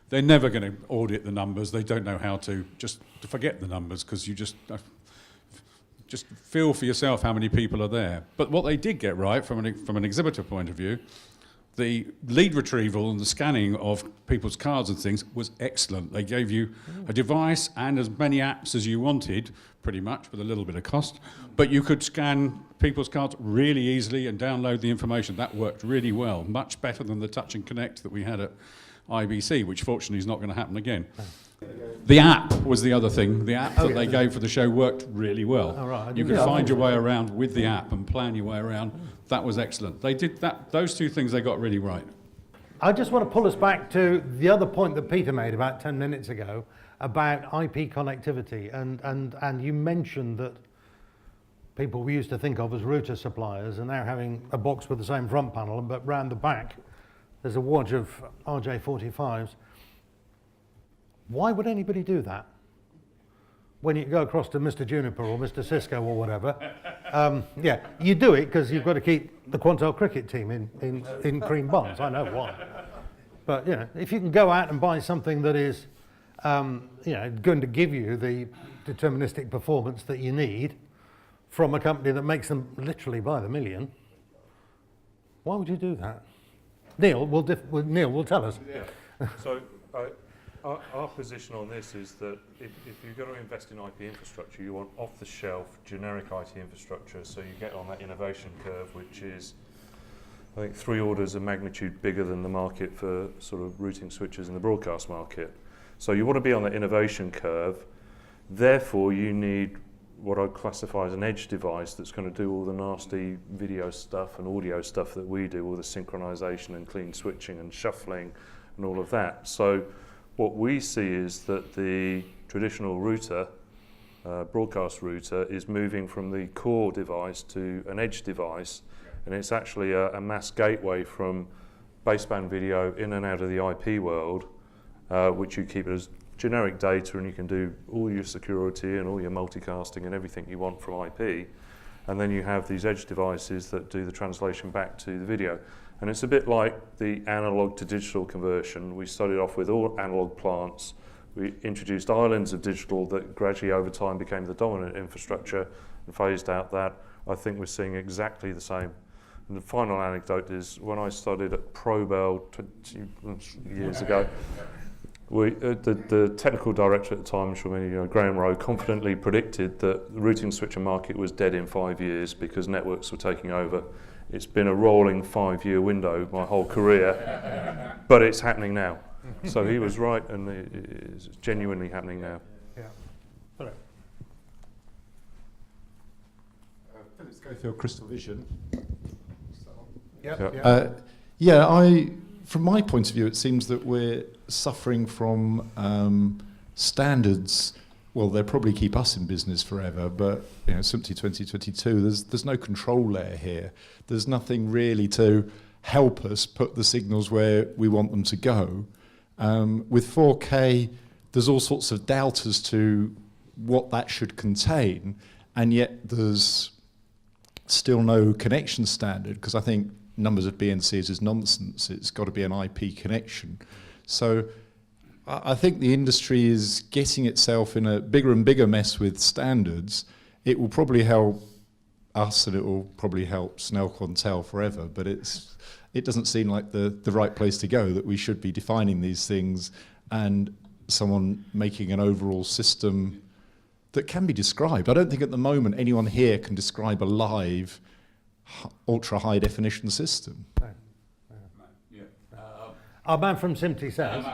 They're never going to audit the numbers. They don't know how to forget the numbers, because you just feel for yourself how many people are there. But what they did get right from an exhibitor point of view, the lead retrieval and the scanning of people's cards and things was excellent. They gave you a device and as many apps as you wanted, pretty much, with a little bit of cost. But you could scan people's cards really easily and download the information. That worked really well, much better than the Touch and Connect that we had at IBC, which fortunately is not going to happen again. The app was the other thing. The app that they gave for the show worked really well. Oh, right. You could find your way around with the app and plan your way around. That was excellent. They did that. Those two things they got really right. I just want to pull us back to the other point that Peter made about 10 minutes ago about IP connectivity. And you mentioned that people we used to think of as router suppliers are now having a box with the same front panel, but round the back there's a wodge of RJ45s. Why would anybody do that? When you go across to Mr. Juniper or Mr. Cisco or whatever, yeah, you do it because you've got to keep the Quantel cricket team in cream buns. I know why. But, you know, if you can go out and buy something that is, you know, going to give you the deterministic performance that you need from a company that makes them literally by the million, why would you do that? Neil will tell us. Yeah. So our position on this is that if you're going to invest in IP infrastructure, you want off-the-shelf generic IT infrastructure, so you get on that innovation curve, which is, I think, 3 orders of magnitude bigger than the market for sort of routing switches in the broadcast market. So you want to be on that innovation curve. Therefore, you need what I'd classify as an edge device that's going to do all the nasty video stuff and audio stuff that we do, all the synchronization and clean switching and shuffling and all of that. So what we see is that the traditional router, broadcast router, is moving from the core device to an edge device, and it's actually a mass gateway from baseband video in and out of the IP world, which you keep as generic data, and you can do all your security and all your multicasting and everything you want from IP. And then you have these edge devices that do the translation back to the video. And it's a bit like the analog to digital conversion. We started off with all analog plants. We introduced islands of digital that gradually over time became the dominant infrastructure and phased out that. I think we're seeing exactly the same. And the final anecdote is when I studied at Probel 20 years ago, the technical director at the time, I'm sure many of you know, Graham Rowe, confidently predicted that the routing switcher market was dead in 5 years because networks were taking over. It's been a rolling 5-year window my whole career, but it's happening now. So he was right, and it's genuinely happening now. Yeah. Hello. Philip Schofield, Crystal Vision. Yeah. From my point of view, it seems that we're suffering from standards. Well, they'll probably keep us in business forever, but you know, SMPTE 2022, there's no control layer here. There's nothing really to help us put the signals where we want them to go. With 4K, there's all sorts of doubt as to what that should contain, and yet there's still no connection standard, because I think numbers of BNCs is nonsense. It's got to be an IP connection. So I think the industry is getting itself in a bigger and bigger mess with standards. It will probably help us, and it will probably help Snell Quantel forever, but it doesn't seem like the right place to go, that we should be defining these things and someone making an overall system that can be described. I don't think at the moment anyone here can describe a live ultra high definition system. Our man from SMPTE says.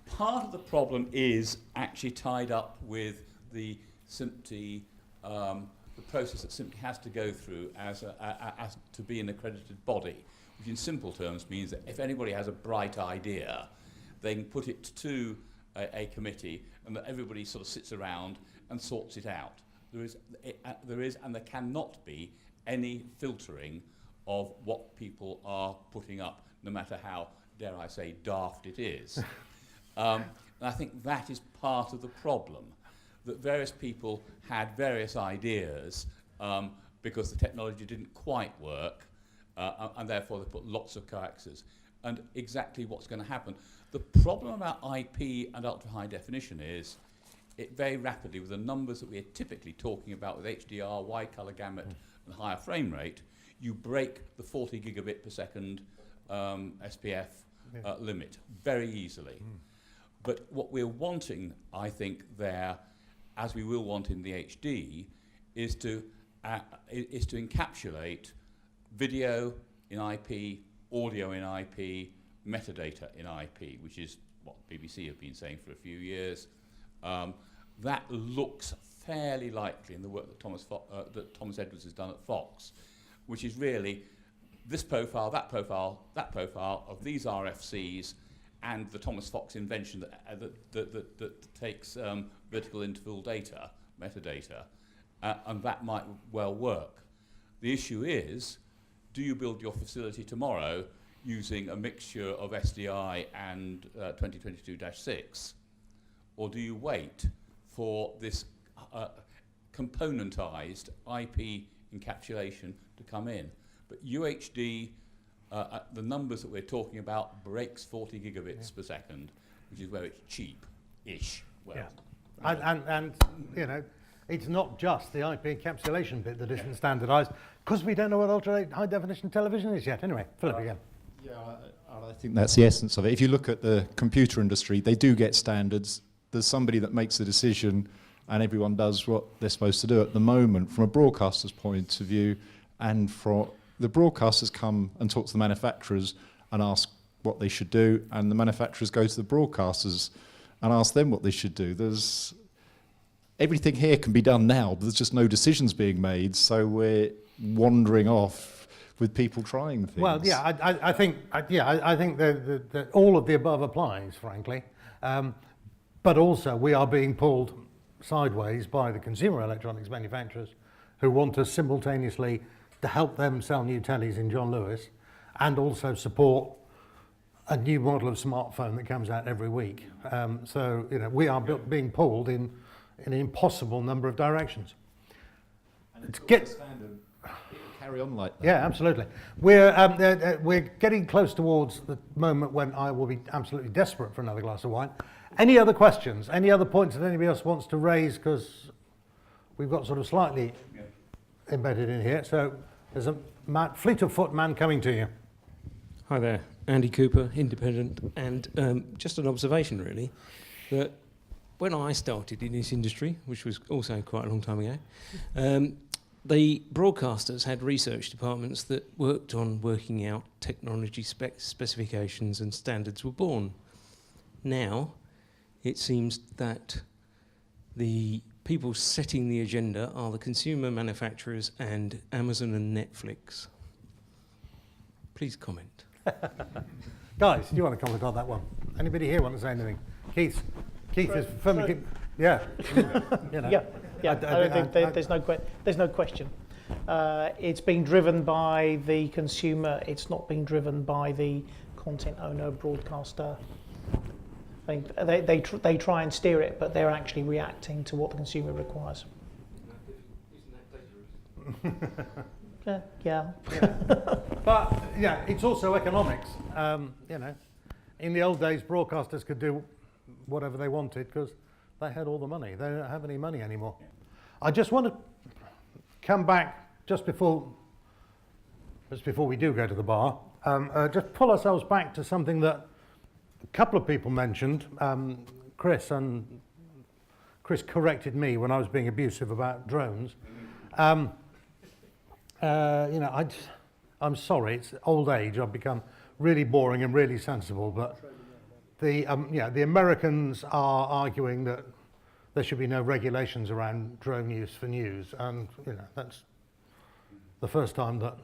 Part of the problem is actually tied up with the SMPTE, the process that SMPTE has to go through as to be an accredited body, which in simple terms means that if anybody has a bright idea, they can put it to a committee, and that everybody sort of sits around and sorts it out. There is and there cannot be any filtering of what people are putting up, no matter how, dare I say, daft it is. And I think that is part of the problem, that various people had various ideas because the technology didn't quite work, and therefore they put lots of coaxes. And exactly what's going to happen. The problem about IP and ultra-high definition is it very rapidly, with the numbers that we're typically talking about with HDR, wide colour gamut and higher frame rate, you break the 40 gigabit per second SPF limit very easily. But what we're wanting, I think, there, as we will want in the HD, is to encapsulate video in IP, audio in IP, metadata in IP, which is what BBC have been saying for a few years. That looks fairly likely in the work that Thomas Edwards has done at Fox, which is really this profile, that profile, that profile of these RFCs, and the Thomas Fox invention that takes vertical interval data, metadata, and that might well work. The issue is, do you build your facility tomorrow using a mixture of SDI and 2022-6, or do you wait for this componentized IP encapsulation to come in? But UHD, the numbers that we're talking about, breaks 40 gigabits per second, which is where it's cheap-ish. Well, yeah. And you know, it's not just the IP encapsulation bit that isn't standardized, because we don't know what ultra-high definition television is yet. Anyway, Philip again. Yeah, I think that's the essence of it. If you look at the computer industry, they do get standards. There's somebody that makes the decision, and everyone does what they're supposed to do. At the moment, from a broadcaster's point of view, and for the broadcasters come and talk to the manufacturers and ask what they should do, and the manufacturers go to the broadcasters and ask them what they should do. There's everything here can be done now, but there's just no decisions being made, so we're wandering off with people trying things. Well, yeah, I think that all of the above applies, frankly. But also, we are being pulled sideways by the consumer electronics manufacturers who want us simultaneously to help them sell new tellies in John Lewis and also support a new model of smartphone that comes out every week. So, you know, we are being pulled in an impossible number of directions. And it's carry on like that. Yeah, absolutely. We're getting close towards the moment when I will be absolutely desperate for another glass of wine. Any other questions? Any other points that anybody else wants to raise? Because we've got sort of slightly embedded in here. So there's a fleet of foot man coming to you. Hi there, Andy Cooper, independent, and just an observation really, that when I started in this industry, which was also quite a long time ago, the broadcasters had research departments that worked on working out technology specifications, and standards were born. Now, it seems that the people setting the agenda are the consumer manufacturers and Amazon and Netflix. Please comment. Guys, do you want to comment on that one? Anybody here want to say anything? Keith is firmly... Yeah. You know. Yeah, I don't think there's no question. It's being driven by the consumer. It's not being driven by the content owner, broadcaster. They try and steer it, but they're actually reacting to what the consumer requires. Yeah. But yeah, it's also economics. You know, in the old days, broadcasters could do whatever they wanted because they had all the money. They don't have any money anymore. I just want to come back just before we do go to the bar. Just pull ourselves back to something that a couple of people mentioned. Chris corrected me when I was being abusive about drones. You know, I'm sorry. It's old age. I've become really boring and really sensible. But the Americans are arguing that there should be no regulations around drone use for news, and you know that's the first time that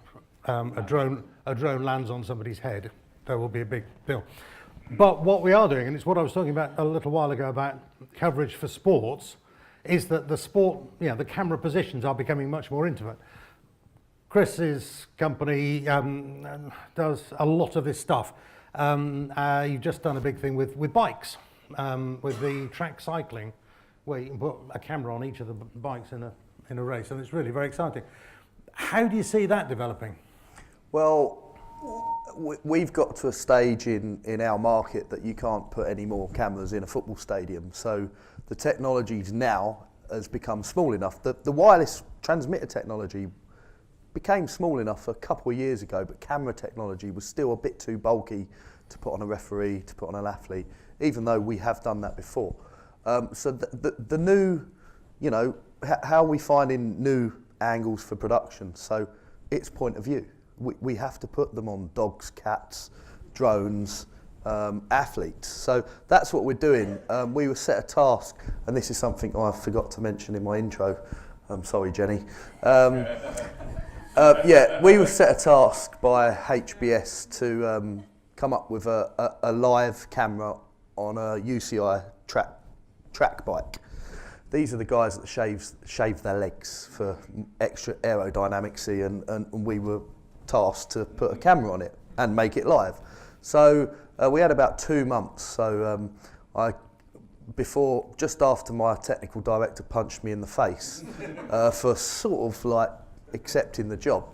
a drone lands on somebody's head. There will be a big bill. But what we are doing, and it's what I was talking about a little while ago about coverage for sports, is that the camera positions are becoming much more intimate. Chris's company does a lot of this stuff. You've just done a big thing with bikes, with the track cycling, where you can put a camera on each of the bikes in a race, and it's really very exciting. How do you see that developing? Well, we've got to a stage in our market that you can't put any more cameras in a football stadium. So the technology now has become small enough. The wireless transmitter technology became small enough a couple of years ago, but camera technology was still a bit too bulky to put on a referee, to put on an athlete, even though we have done that before. So the new, you know, how are we finding new angles for production? So it's point of view. We have to put them on dogs, cats, drones, athletes. So that's what we're doing. We were set a task, and this is something I forgot to mention in my intro. I'm sorry, Jenny. Yeah, we were set a task by HBS to come up with a live camera on a UCI track bike. These are the guys that shave their legs for extra aerodynamicsy, and we were tasked to put a camera on it and make it live. So we had about 2 months. So just after my technical director punched me in the face for sort of like accepting the job,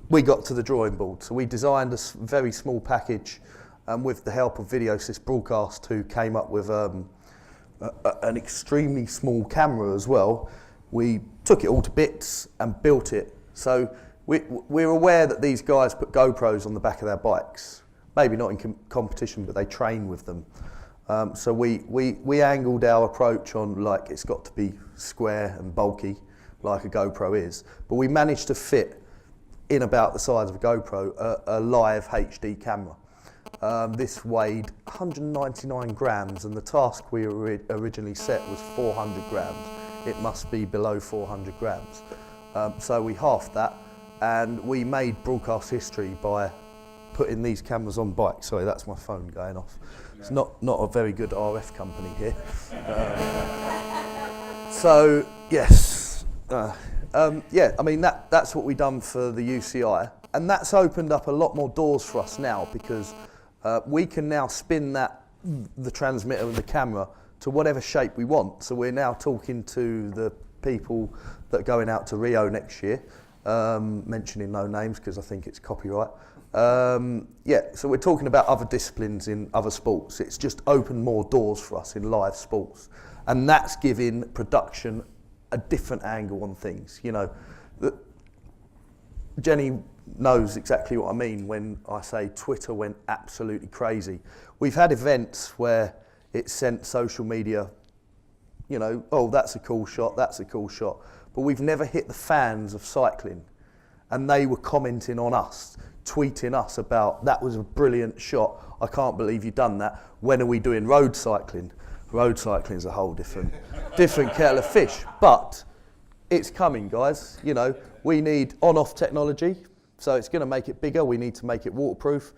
we got to the drawing board. So we designed a very small package, and with the help of Videosys Broadcast, who came up with an extremely small camera as well, we took it all to bits and built it. So we're aware that these guys put GoPros on the back of their bikes, maybe not in competition, but they train with them. So we angled our approach on, like, it's got to be square and bulky like a GoPro is, but we managed to fit in about the size of a GoPro a live HD camera. This weighed 199 grams, and the task we originally set was 400 grams. It must be below 400 grams. So we halved that, and we made broadcast history by putting these cameras on bikes. Sorry, that's my phone going off. It's not a very good RF company here. So yes, yeah. I mean that's what we done for the UCI, and that's opened up a lot more doors for us now, because we can now spin the transmitter and the camera to whatever shape we want. So we're now talking to the people that are going out to Rio next year, mentioning no names because I think it's copyright. Yeah, so we're talking about other disciplines in other sports. It's just opened more doors for us in live sports, and that's giving production a different angle on things. You know, Jenny knows exactly what I mean when I say Twitter went absolutely crazy. We've had events where it sent social media, you know, oh, that's a cool shot, that's a cool shot. But we've never hit the fans of cycling, and they were commenting on us, tweeting us about, that was a brilliant shot, I can't believe you've done that. When are we doing road cycling? Road cycling is a whole different kettle of fish, but it's coming, guys. You know, we need on-off technology, so it's going to make it bigger. We need to make it waterproof.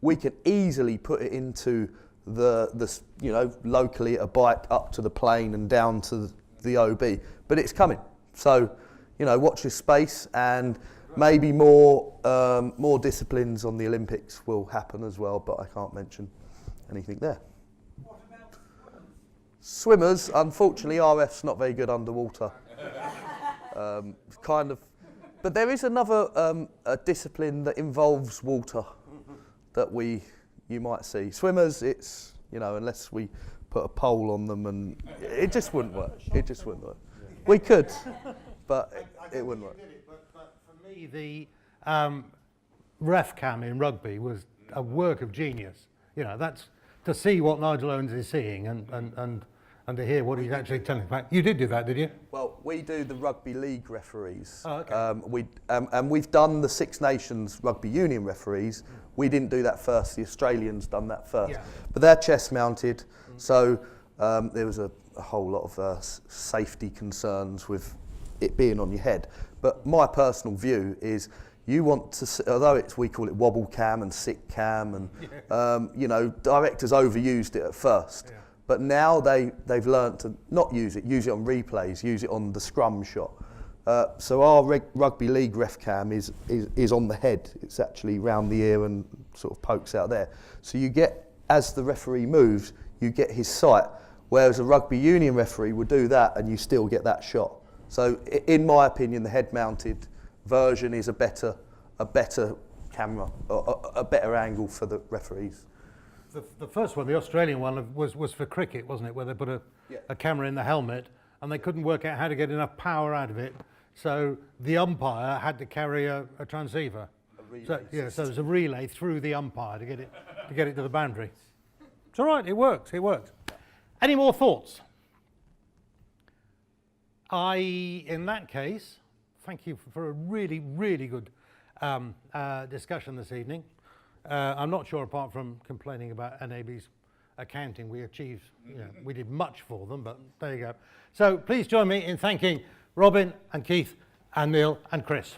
We can easily put it into the you know, locally a bike up to the plane and down to the OB, but it's coming. So, you know, watch this space, and maybe more disciplines on the Olympics will happen as well, but I can't mention anything there. Swimmers, unfortunately, RF's not very good underwater. Kind of, but there is another a discipline that involves water that you might see. Swimmers, it's, you know, unless we put a pole on them, and it just wouldn't work. It just wouldn't work. We could, but it wouldn't work. But for me, the ref cam in rugby was a work of genius. You know, that's to see what Nigel Owens is seeing and to hear what he's actually telling back. You did do that, did you? Well, we do the rugby league referees. Oh, okay. And we've done the Six Nations rugby union referees. We didn't do that first. The Australians done that first. Yeah. But they're chest mounted, so there was a whole lot of safety concerns with it being on your head. But my personal view is, you want to, although we call it wobble cam and sit cam, and you know, directors overused it at first. Yeah. But now they've learnt to not use it on replays, use it on the scrum shot. So our rugby league ref cam is on the head. It's actually round the ear and sort of pokes out there. So you get, as the referee moves, you get his sight, whereas a rugby union referee would do that and you still get that shot. So in my opinion, the head-mounted version is a better camera, a better angle for the referees. The first one, the Australian one, was for cricket, wasn't it? Where they put a camera in the helmet and they couldn't work out how to get enough power out of it. So the umpire had to carry a transceiver. So it was a relay through the umpire to get it to the boundary. It's all right, it works. Any more thoughts? In that case, thank you for a really, really good discussion this evening. I'm not sure, apart from complaining about NAB's accounting, we achieved, we did much for them, but there you go. So please join me in thanking Robin and Keith and Neil and Chris.